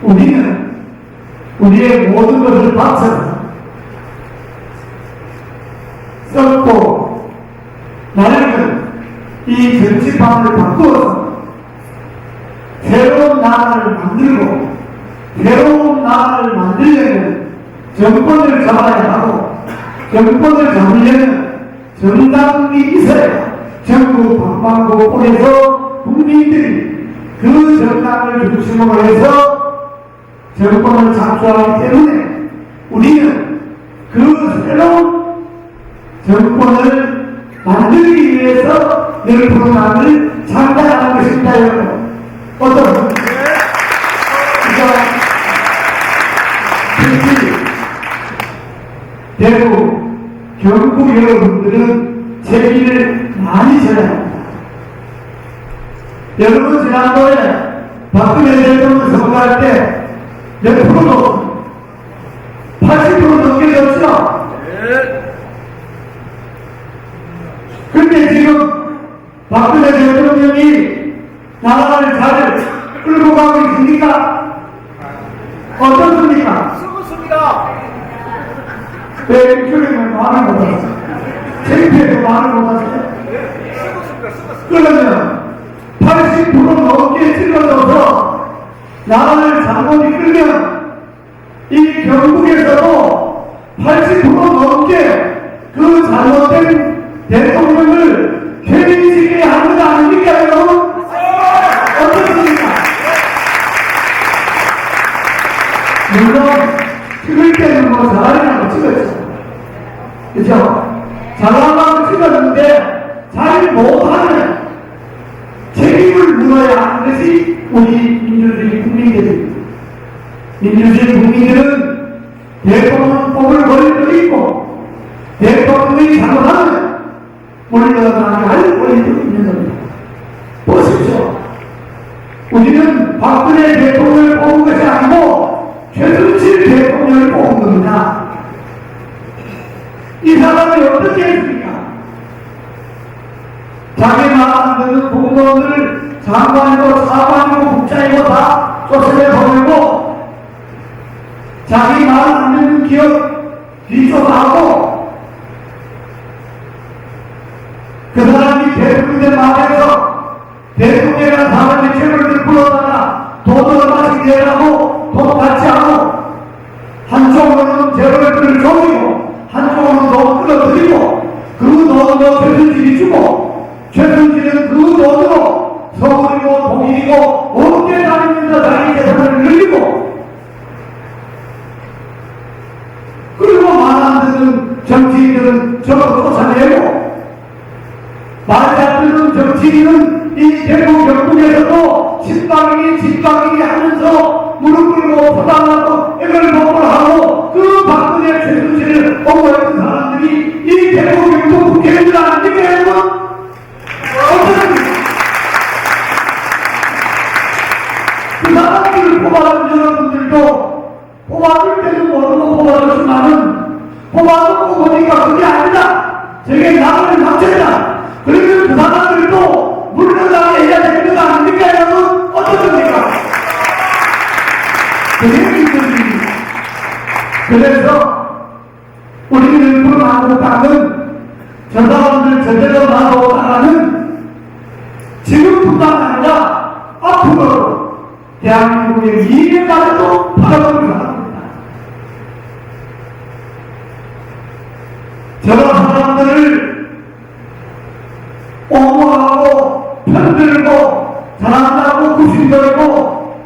우리는 우리의 모든 것을 바쳐서 썼고 나는 이 정치판을 바꾸어서 새로운 나라를 만들고 새로운 나라를 만들려면 정권을 잡아야 하고 정권을 잡으려면 정당이 있어야 전국 방방곡곡에서 국민들이 그 정당을 중심으로 해서 정권을 창출하기 때문에 우리는 그 새로운 정권을 만들기 위해서 늘 프로그램을 창단하는 것입니다, 여러분. 어떻습니까? 특히 대구, 경북 여러분들은 책임을 많이 져야 합니다. 여러분 지난번에 박근혜 대통령 선거할 때 몇 프로도 80% 넘게 졌죠? 근데 지금 박근혜 대통령이 나라를 잘 끌고 가고 있습니까? 어떻습니까? 왜 일주일에 말을 못하세요? 창피해서 말을 못하세요? 그러면 80% 넘게 찍어져서 나라를 잘못 이끌면 이 경북에서도 80% 넘게 그 잘못된 대통령을 퇴진시켜야 하는 거 아닙니까, 여러분? 어떻습니까? 물론 찍을 때는 뭐 잘하려고 찍었죠. 그죠? 잘하려고 찍었는데 잘 못하면 책임을 물어야 하는 것이 우리 민주주의 국민들입니다. 민주주의 국민들은 대통령법을 권리도 있고 대통령이 잘못하면 물러나야 할 권리도 있는 겁니다. 보십시오. 우리는 박근혜 대통령을 뽑은 것이 아니고 최순실 대통령을 뽑은 겁니다. 이 사람이 어떻게 했습니까? 자기 말 안 듣는 공무원들 장관이고 사관이고 국장이고 다 쫓아내버리고 자기 말 안 듣는 기업 뒤쫓아하고 그 사람이 대통령의 말에서 대통령이라는 사람이 죄를 불러다가 돈을 얼마씩 내라고 돈 받지 않고 한쪽으로는 재벌들을 조이고 한쪽으로는 돈 끌어들이고 그 돈으로 최순실이 주고 최순실은 그 돈으로 서울이고 독일이고 어깨 다니면서 자기 재산을 늘리고 그리고 말 안 듣는 정치인들은 저거 쫓아내고 말 잘 듣는 정치인은 이 대구 경북에서도 집방이 하면서 무릎 꿇고 포단하고 이걸 복구를 하고 그 박근혜 최순실을 옹호했던 사람들이 이 대구 경북 국회의원 아닙니까 여러분? 어떻습니까? 그 사람들을 뽑아준 여러분들도 뽑아줄 때는 모르고 뽑아줬지만은 뽑아놓고 보니까 그게 아니다. 저게 나를 맞췄다. 그러면 그 사람들도 물러나게 해야 되는 거 아닙니까 여러분? 어떻습니까? 그게 민주주의입니다. 그래서 우리는 불만한국당은 저 사람들 제대로 나서오다가는 지금뿐만 아니라 앞으로 대한민국의 미래까지도 바라보는 사람입니다. 저런 사람들을 옹호하고 편들고 잘한다고 구심거리고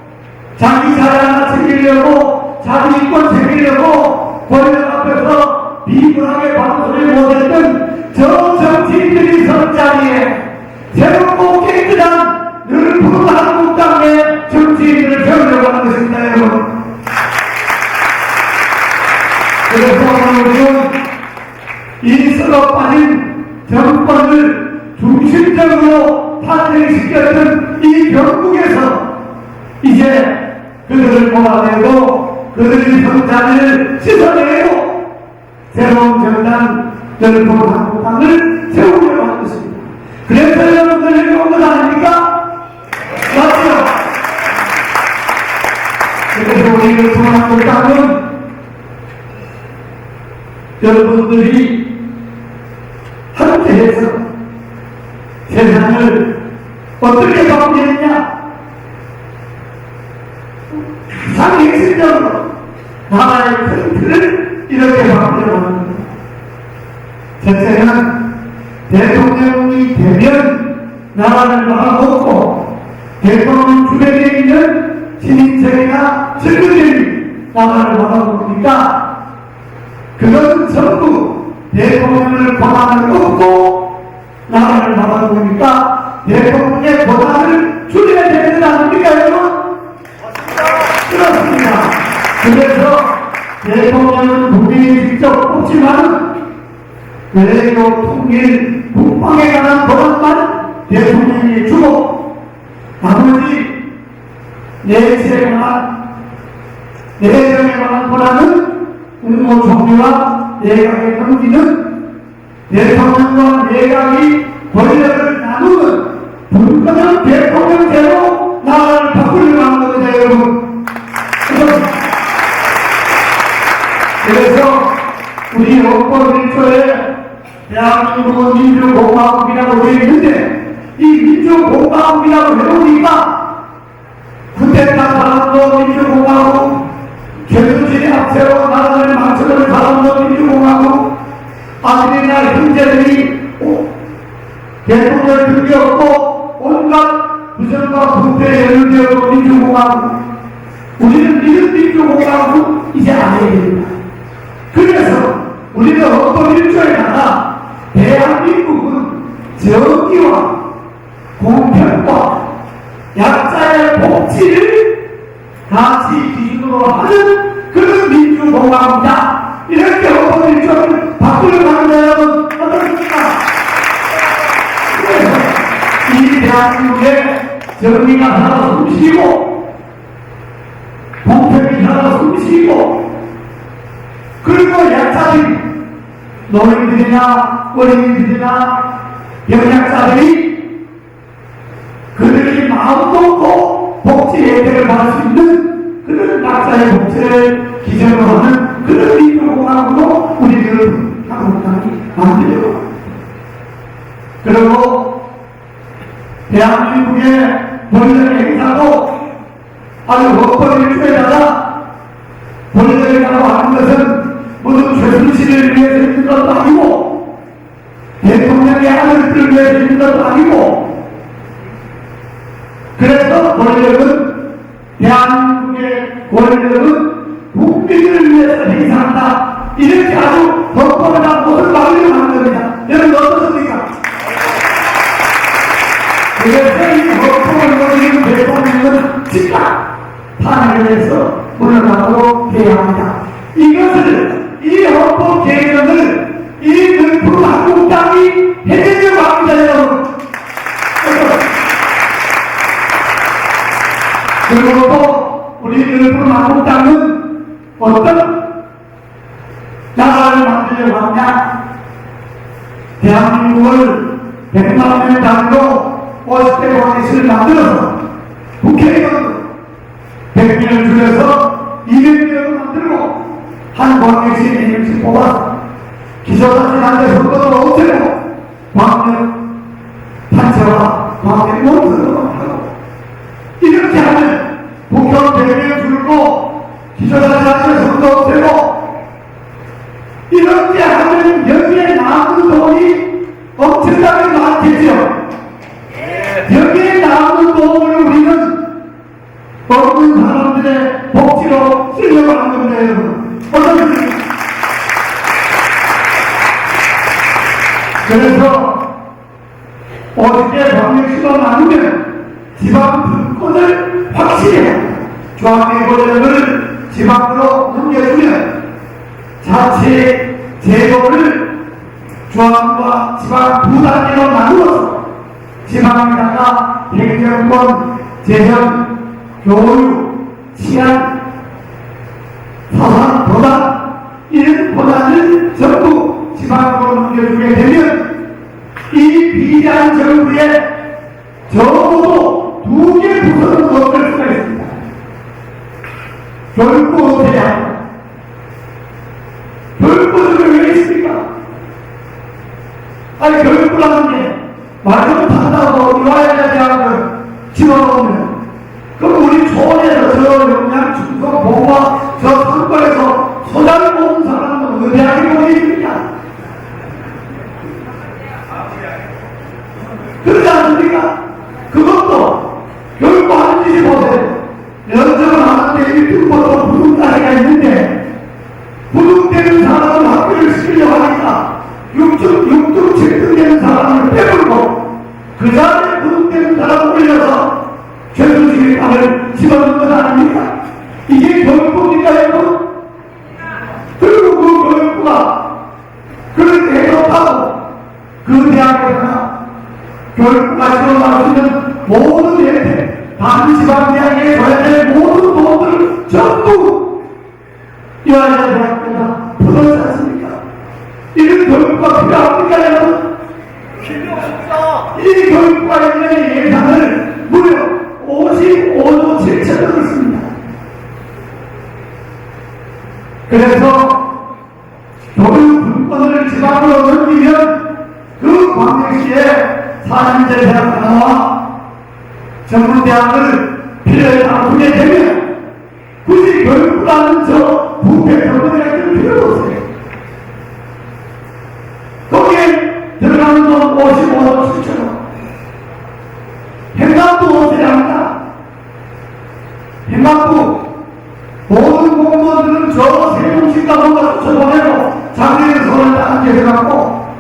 자기 자리 하나 챙기려고 자기 인권 챙기려고 권력 앞에서 비굴하게 방소리 못했던 저 정치인들이 선 자리에 새롭고 깨끗한 늘 푸른 한국당의 정치인들을 세우려고 하는 것입니다 여러분. 그래서 오늘은 이 썩어 빠진 정권을 중심적으로 탄생시켰던 이 경북에서 이제 그들을 몰아내고 그들의 성장을 씻어내고 새로운 정당 넓은 한국당을 세우려고 하는 것입니다. 그래서 여러분들 이런 것 아닙니까? 맞죠? 그래서 우리 넓은 한국당은 여러분들이 함께해서 세상을 어떻게 바꾸겠냐? 가장 핵심적으로 나라의 큰 틀을 이렇게 바꾸려고 합니다. 첫째는 대통령이 되면 나라를 막아먹고 대통령 주변에 있는 시민체계나 정부들이 나라를 막아먹으니까 그것은 전부 대통령을 권한을 얻고 나라를 막아먹으니까 대통령의 권한을 줄여야 되는 거 아닙니까 여러분? 그렇습니다. 그래서 대통령은 국민이 직접 뽑지만 외교, 통일, 국방에 관한 권한만 대통령이 주고 나머지 내세에 관한 내정에 관한 권한은 국무총리와 내각에 넘기는 대통령과 내각이 권력을 나누는 불가능 대통령제로 나라를 바꾸려고 하는 겁니다, 여러분. 그래서 우리 헌법 1조에 대한민국은 민주공화국이라고 되어 있는데 이 민주공화국이라고 해놓으니까 그때 딱 사람도 민주공화국 최순실이 앞세워 나라를 망쳐놓은 사람도 민주공화국 아들이나 형제들이 대통령을 등기었고 온갖 부정과 부패에 연루되어도 민주공화국 우리는 이런 민주공화국 이제 안 해야 됩니다. 그래서 우리는 헌법 1조에다가 대한민국은 정의와 공평과 약자의 복지를 같이 기준으로 하는 그런 민주공화국이다. 이렇게 헌법 1조를 바꾸려고 하는 여러분 어떻습니까? 그래서 이 대한민국에 정의가 살아 숨쉬고 공평이 살아 숨쉬고 그리고 약자들이 노인들이나 어린이들이나 영양자들이 그들이 마음 놓고 복지 혜택을 받을 수 있는 그런 약자의 복지를 기준으로 하는 그런 민주공화국으로 우리들 한국당이 만들려고 합니다. 그리고 대한민국의 권력 행사도 아주 헌법 1조에다가 권력이라고 하는 것은 모든 최순실을 위해서 있는 것도 아니고 대통령의 아들들을 위해서 있는 것도 아니고 그래서 권력은 대한민국의 권력은 국민을 위해서 행사한다. 이렇게 아주 헌법에다 모든 말을 하는 겁니다. 여러분 어떻습니까? 그래서 이 헌법을 거리는 대통령은 즉각 탄핵해서 물러나도록 해야 합니다. 이것을 이 헌법 개정을 이 늘푸른 한국당이 해내려고 합니다, 여러분. 그리고 또 우리 늘푸른 한국당은 어떤 나라를 만들려고 하냐? 대한민국을 100만 명 단위로 50대 왕리시를 만들어서 국회의원 100명을 줄여서 200명을 만들고 한 광역시 4명씩 뽑아서 기초자치단체 선거도 없애고 광역 단체와 광역 원수도 하고 이렇게 하면 국회의원 100명 줄고 기초자치단체 선거 없애고 이렇게 하면 여기에 남은 돈이 엄청나게 많겠죠. 여기에 남은 돈을 우리는 없는 사람들의 복지로 쓰려고 하는 겁니다, 여러분. 어떻습니까? 그래서 어저께 광역시가 나누면 지방 분권을 확실히 해야 합니다. 중앙의 권력을 지방으로 넘겨주면 자치 제도를 중앙과 지방 두 단계로 나누어서 지방에다가 행정권, 재정, 교육, 치안, 사상, 도단 이런 권한을 전부 지방으로 넘겨주게 되면 이 비대한 정부에 적어도 2개 부서는 얻을 수가 있습니다. 교육부 어떻게 합니까? 교육부는 왜 있습니까? 아니 교육부라는 게 말좀 탄다고 이화여자 대학을 집어넣으면 그럼 우리 초원에서 저 영양 중소 보호와 저 상권에서 소장을 모은 사람은 어느 대학에 모이느냐? 그러지 않습니까? 그것도 교육부 하는 짓이 보세요. 연습을 하는데 1등부터 부등따리가 있는데 부등되는 사람을 학교를 시키려고 하니까 6등, 7등 되는 사람을 빼버리고 그 자리에 부등되는 사람을 올려서 최순실의 땅을 집어넣은 것 아닙니까? 이게 교육부입니까, 여러분? 그리고 그 교육부가 그렇게 해놓다고 그 대학에다가 교육부가 지원할 수 있는 모든 혜택, 단지방대학에 줘야 될 모든 돈들을 전부 이화여자 대학교가 풀어지 않습니까? 이런 교육부가 필요합니까? 이 교육과 관련의 예산을 무려 55조 7천억을 씁니다. 그래서 교육 분권을 지방으로 넘기면 그 광역시에 4년제 대학 하나와 전문대학을 필요에 따르게 되면 굳이 교육부라는 저 부패 정권을 할 필요가 없어요. 거기에 들어가는 돈 55조 7천억. 행정부 없애야 합니다. 행정부 모든 공무원들은 저 세종시가 뭔가 쫓아보내고 장애인 손을 딱 해갖고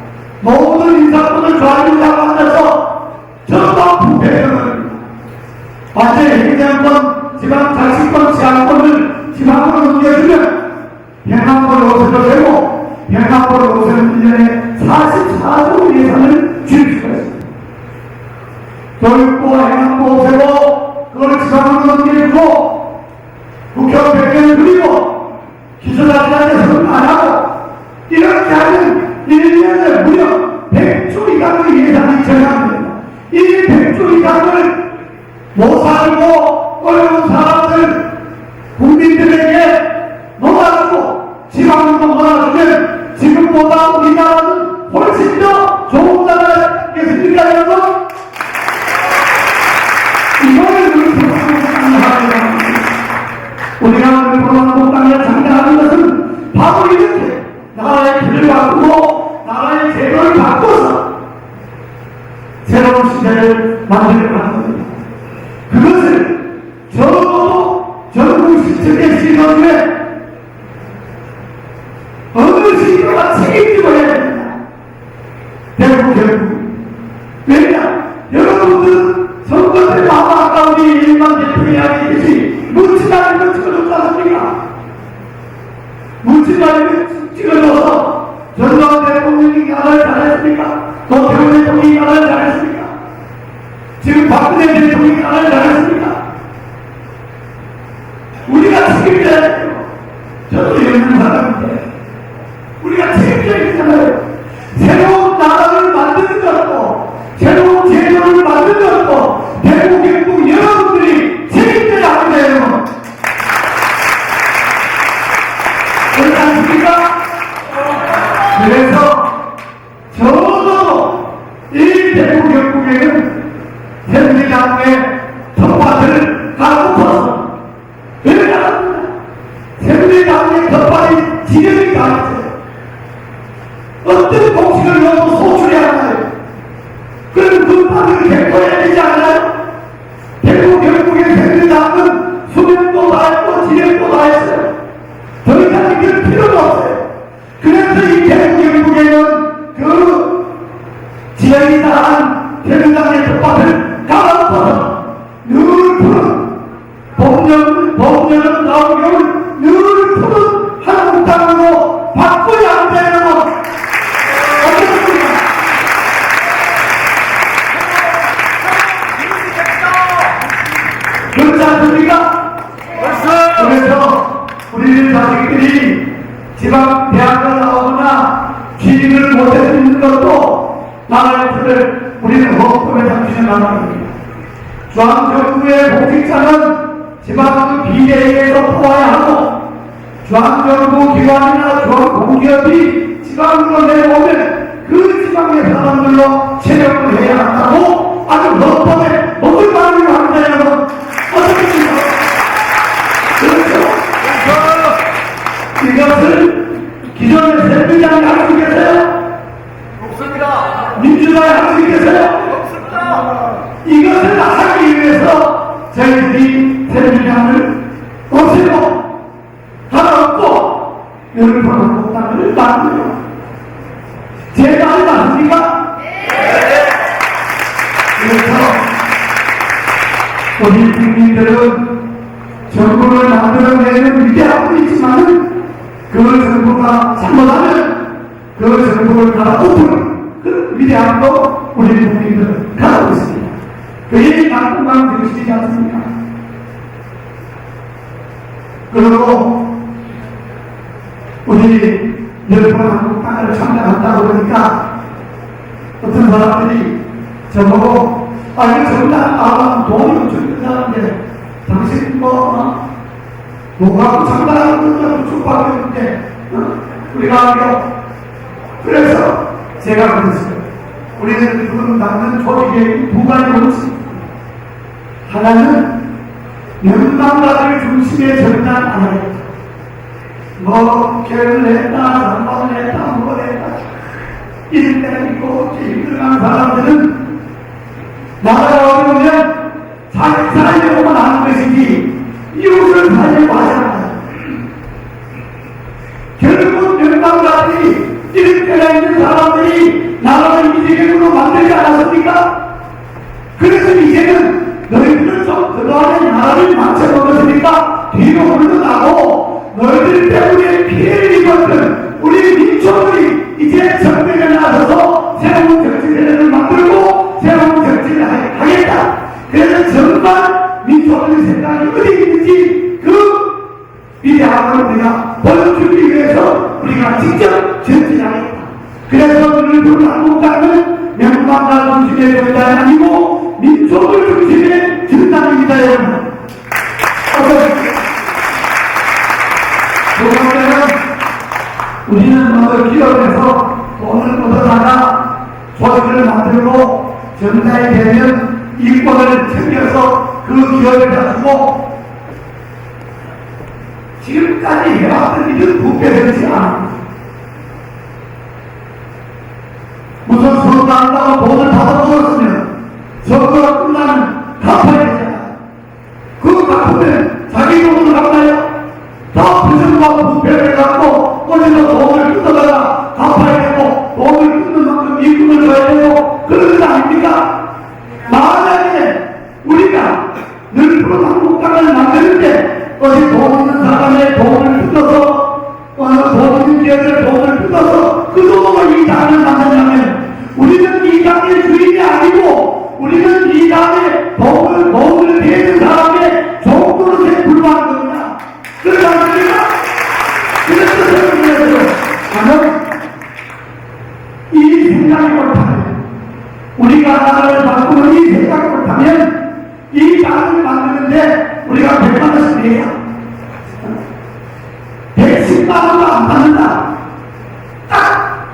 모든 인사권을 좌지우지하고 앉아서 전부 부패형을 완전히 행정권, 지방자치권, 지하권을 지방으로 넘겨주면 행안부를 없애도 되고 행안부를 없애는 1년에 44조 예산을 줄 수가 있습니다. 교육부, 행안부 없애고 그걸 지방으로 넘겨주고 국회의원 100개를 줄이고 기초자치단체에서는 안 하고 이렇게 하면 1년에 무려 100조 이상의 예산이 절감됩니다. 이 100조 이상을 못 살고 어려운 사람들 국민들에게 놀아주고 지방으로 놀아주면 지금보다 우리나라는 훨씬 더 좋은 나라겠습니까 여러분? 이거를 우리가 불안한국가를 장려하는 것은 바로 이렇게 나라의 길을 바꾸고 나라의 제도를 바꿔서 새로운 시대를 만들어가는 겁니다. 그것을 적어도 전국 시청의 시도 중에 어느 시도가 책임지고 해야 됩니다. 대구 결국 왜냐 여러분들은 선거 때 마음 아까우니 일만 대통령이 되듯이 묻지마 이거 찍어줬지 않습니까? 묻지마 이거 찍어줘서 전두환 대통령이 나라를 잘했습니까? 노태우 대통령이 나라를 잘했습니까? 지금 박근혜 대통령이 나라를 잘했습니까? 우리가 책임져야 돼요. 저도 이런 사람인데 우리가 책임져야 되잖아요. 새로운 나라를 만드는 것도 새로운 제도를 만드는 것도 대구 경북 여러분들이 책임져야 합니다. 그렇지 않습니까? 그래서 적어도 이 대구 경북에는 새누리당의 텃밭을 가로쳐서 왜 나갑니다? 새누리당의 텃밭이 지형이 가르쳐요. 어떤 공식을 넣어도 소출해야 하나요? 그럼 그 밭을 개코해야 되지 않나요? 대구 경북의 새누리당은 수명도 다 했고 지형도 다 했어요. 더 이상 이럴 필요도 없어요. 그래서 이 대구 경북에는 그 지형이 다한 새누리당의 텃밭을 갈아엎어서 늘 푸른 봄여름 가을 겨울 늘 푸른 한국땅으로 바꿔야 한다는 것 어떻습니까? 그렇지 않습니까? 그래서 우리 자식들이 지방 대학을 나오거나 취직을 못할 수 있는 것도 나라의 틀을 우리는 헌법에 담기는 나라입니다. 중앙정부의 복직자는 지방 비례에 의해서 뽑아야 하고 중앙정부 기관이나 중앙공기업이 지방으로 내려오면 그 지방의 사람들로 채용을 해야 한다고 아주 헌법에 법을 만들고 합니다. 여러분 어떻습니까? 그렇죠? 이것을 기존의 새누리당이 할 수 있겠어요? 없습니다. 민주당이 할 수 있겠어요? 없습니다. 이것을 하기 위해서 저희들이 새누리당을 없애고 갈아엎고 열번한국당을 만들어요. 제 말이 맞습니까? 네. 그래서 우리 국민들은 정부를 만들어내는 위대한 분이지만 그 정부가 잘못하면 그 정부를 갈아엎는 그 위대함도 우리 국민들은 가지고 있습니다. 그게 낙동강 정신이지 않습니까? 그리고 우리 열번 한국 땅을 창작한다고 그러니까 어떤 사람들이 저보고, 이거 정당, 돈이 엄청 끝나는데, 당신 뭐하고 장난하는 것도 축복했는데, 우리가 하며, 그래서 제가 그랬어요. 우리는 그런 받는 조직에 두 가지 원칙. 하나는 명망가를 중심에 정당 안 하겠다. 개를 냈다, 장방을 냈다, 뭐를 했다. 이럴 때가 있고, 힘들어하는 사람들은 나라가 어려우면 자기 살려고만 하는 것이지, 이웃을 살려고 하지 않아요. 결국 명망가들이 이럴 때가 있는 사람들이 나라를 이재경으로 만들지 않았습니까? 그래서 이제는 너희들은 좀 그동안에 나라를 망쳐먹었으니까 뒤로 물러나고 너희들 때문에 피해를 입었던 우리 민초들이 이제 정면에 나서서 새로운 정치세력을 만들고 새로운 정치를 하겠다. 그래서 정말 민초들의 생각이 어디 있는지 그 위대한 걸 우리가 보여주기 위해서 우리가 직접 정치하겠다. 그래서 오늘 불한국당은 명망가 중심의 정당이 아니고 민족을 중심의 정당입니다, 여러분. 두 번째는 우리는 먼저 기업에서 돈을 얻어다가 조직을 만들고 정당이 되면 이권을 챙겨서 그 기업에다 주고 지금까지 해왔던 일은 부패되지 않습니다. 무슨 선거한다고 돈을 받아먹었으면 선거가 끝나면 갚아야 되잖아. 그거 갚으면 자기 돈으로 갚나요? 다 부정과 부패를 해갖고 어디서 돈을 뜯어다가 갚아야 되고 돈을 뜯는 만큼 이익금을 줘야 되고 그런 것 아닙니까? 만약에 우리가 늘 한국당을 만드는데 어디 돈 있는 사람의 돈을 뜯어서 돈 있는 기업의 돈을 뜯어서 그 돈으로 이 당을 만든다면 우리는 이 당의 주인이 아니고 우리는 이 당의 돈을 대는 사람의 종노릇에 불과한 겁니다. 그러지 않습니까? 그래서 저는 나는 이 생각이 옳다면 우리가 나라를 바꾸는 이 생각이 옳다면 이 당을 만드는데 우리가 100만 원씩 내야 110만 원도 안 받는다. 딱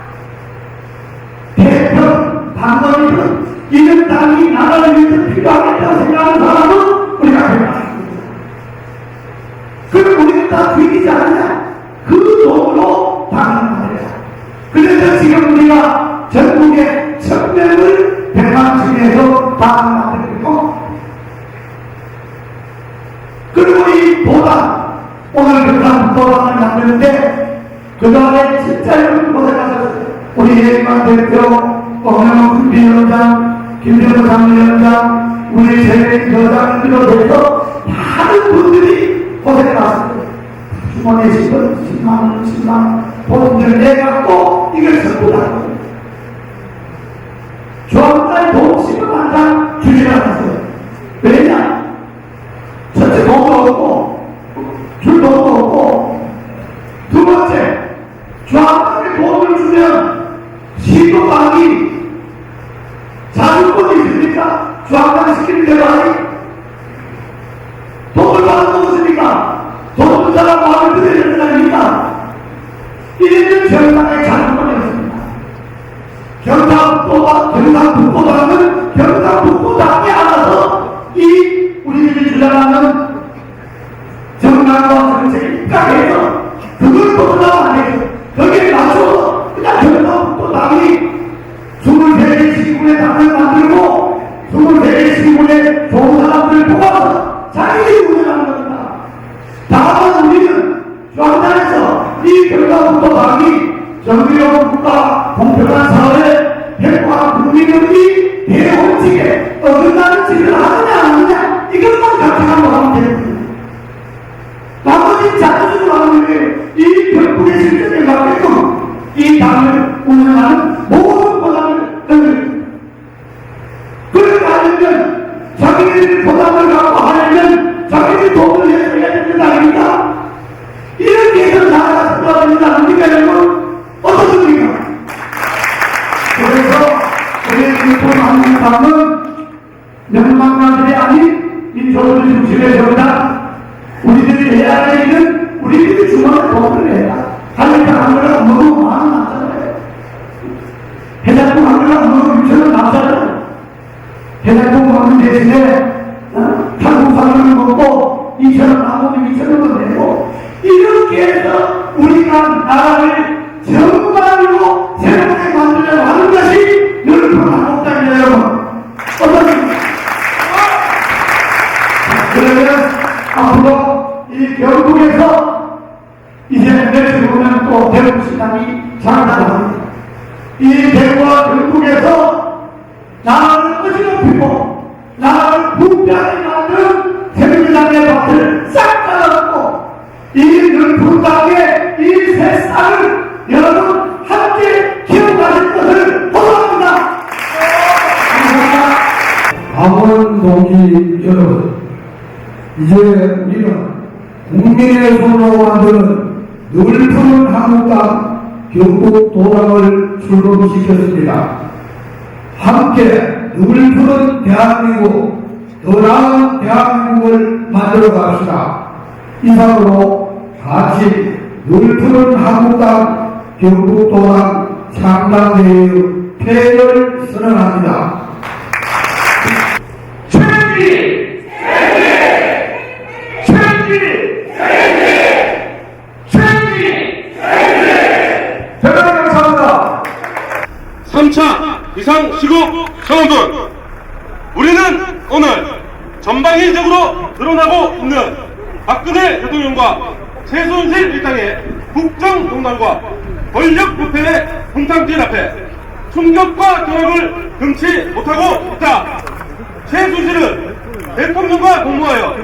대표 방법이든 이런 당이 나라를 위해서 필요하겠다고 생각하는 사람은 우리가 100만 원입니다. 그럼 우리는 다 주인이지 않느냐? 그 돈으로 당을 만들자. 그래서 지금 우리가 전국에 1000명을 100만 원씩 내서 당을 만들고 그리고 이 보단 오늘 그런 보단을 만드는데 그동안에 진짜 여러분 고생하셨어요. 우리 예만 대표, 엄영훈 비위원장, 김정우 상무위원장, 우리 재래기 여장님들로 해서 많은 분들이 고생하셨어요. 주머니에 10만원, 10만원 돈을 내갖고 이걸 전부 다 조합까지 돈 10만 장 주지 않았어요. 왜냐? 첫째 돈도 없고 줄 돈도 없고 두 번째 조합까지 돈을 주면 시도방이 자주권이 있습니까? 조합까지 시키는 대로 하니 돈을 받아먹었으니까 돈 없는 사람 마음을 들여야 되는 거 아닙니까? 이래는 정당의 자주권이었습니다. 경상북도당은 경상북도당이 알아서 이 우리들이 주장하는 정당과 정책에 입각해서 그걸 벗어나면 안 되죠. 거기에 맞춰서 그냥 경상북도당이 23개 시군의 당을 만들고 23개 시군의 좋은 사람들을 뽑아서 자기들이 운영하는 겁니다. 다만 우리는 중앙당에서 이 경상북도당이 정의로운 국가 공평한 사회 행복한 국민의 대원칙에 어긋나는 짓을 하느냐 안 하느냐 이것만 각색하고 하면 됩니다. 나머지 자체적으로 하는 게 이 결국의 실정에 맞게끔 이 당을 운영하는 모든 권한을 던집니다. 그렇게 하려면 자기들이 권한을 갖고 하려면 자기들이 돈을 내서 해야 되는 거 아닙니까? 이렇게 해서 나라가 승화되는 거 아닙니까 여러분? 어떻습니까? 그래서 우리 한국당은 명망가들이 아닌 민족을 중심에 세우다 우리들이 해야 할 일은 우리들이 주먹을 돈을 해야 하니까 한 거랑 너무 많은 남자잖아요. 해장국 한 거랑 너무 6천원 남자잖아요. 해장국 먹는 대신에 한국 사람을 먹고 2천원 남으면 2천원도 내고 이렇게 해서 우리가 나라를 정말로 새롭게 만들려고 하는 것이 여러분 한국당이에요, 여러분. 어떻습니까? 그러면 앞으로 이 결국에서 이제 며칠 후면 또 대구시장이 장사합니다. 이 대구와 결국에서 나라를 어지럽히고 나라를 부패하게 만든 새누리당의 밭을 싹 잘라놓고 이 넓은 땅에 이 새싹을 여러분 함께 키워가실 것을 호소합니다. 강원 동지 여러분, 이제 우리는 국민의 손으로 만드는 넓은 한국당 경북 도당을 출범시켰습니다. 함께 넓은 대한민국, 더 나은 대한민국을 만들어 갑시다. 이상으로 같이 넓은 한국당 경북 도당 창당대회의 폐를 선언합니다. 대단히 감사합니다. 3차 비상시국 선언문. 우리는 오늘 전방위적으로 드러나고 있는 박근혜 대통령과 최순실 일당의 국정농단과 권력부패의 분탕질 앞에 충격과 경악을 금치 못하고 있다. 최순실은 대통령과 동무하여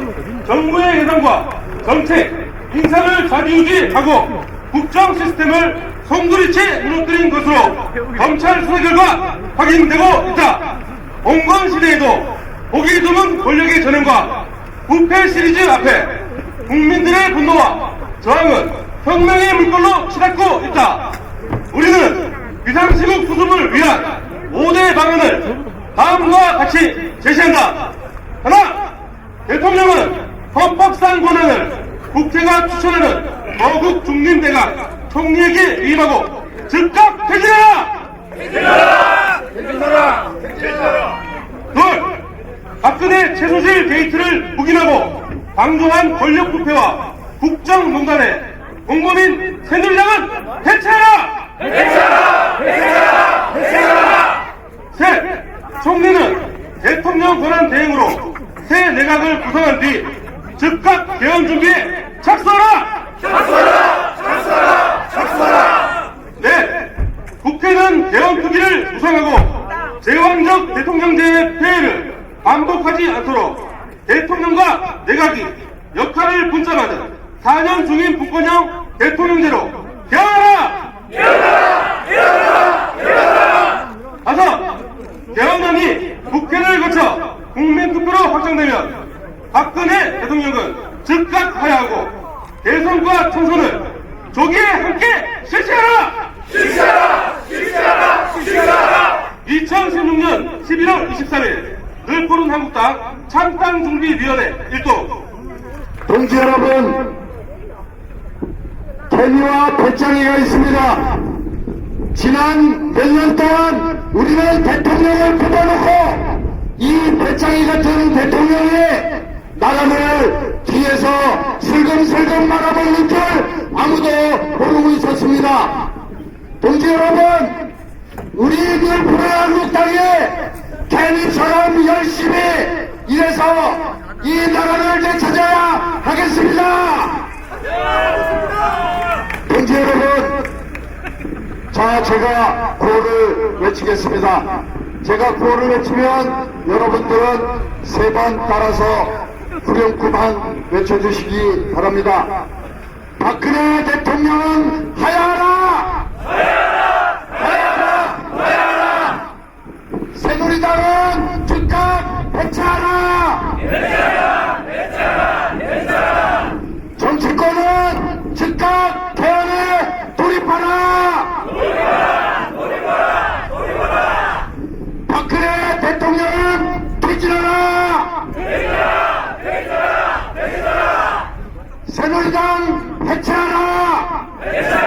정부의 예산과 정책, 인사를 좌지우지하고 국정 시스템을 송두리째 무너뜨린 것으로 검찰 수사 결과 확인되고 있다. 봉건 시대에도 보기 드문 권력의 전횡과 부패 시리즈 앞에 국민들의 분노와 저항은 혁명의 물결로 치닫고 있다. 우리는 비상시국 수습을 위한 5대 방안을 다음과 같이 제시한다. 하나, 대통령은 헌법상 권한을 국회가 추천하는 거국 중림대각 총리에게 위임하고 즉각 퇴진하라! 둘, 박근혜 최순실 게이트를 묵인하고 방조한 권력 부패와 국정농단에 공범인 새누리당은 해체하라! 셋, 총리는 대통령 권한 대행으로 새 내각을 구성한 뒤 즉각 개헌 준비에 착수하라! 넷, 국회는 개헌 투기를 무상하고 제왕적 대통령제의 폐해를 반복하지 않도록 대통령과 내각이 역할을 분담하는 4년 중임 국권형 대통령제로 개헌하라! 다섯, 개헌안이 국회를 거쳐 국민투표로 확정되면 박근혜 대통령은 즉각 하야하고 대선과 총선을 조기에 함께 실시하라! 2016년 11월 23일 늘푸른 한국당 창당준비위원회 1동. 동지 여러분, 개미와 배짱이가 있습니다. 지난 몇 년 동안 우리는 대통령을 뽑아놓고 이 배짱이 같은 대통령이 나라를 뒤에서 슬금슬금 말아먹는 줄 아무도 모르고 있었습니다. 동지 여러분, 우리 늘푸른 한국당에 개미처럼 열심히 일해서 이 나라를 되찾아야 하겠습니다. 동지 여러분, 자, 제가 구호를 외치겠습니다. 제가 구호를 외치면 여러분들은 3번 따라서 후렴구만 외쳐주시기 바랍니다. 박근혜 대통령은 하야하라! 하야하라! 새누리당은 즉각 해체하라! 정치권은 즉각 개헌에 돌입하라! 박근혜 대통령은 퇴진하라! 새누리당 해체하라!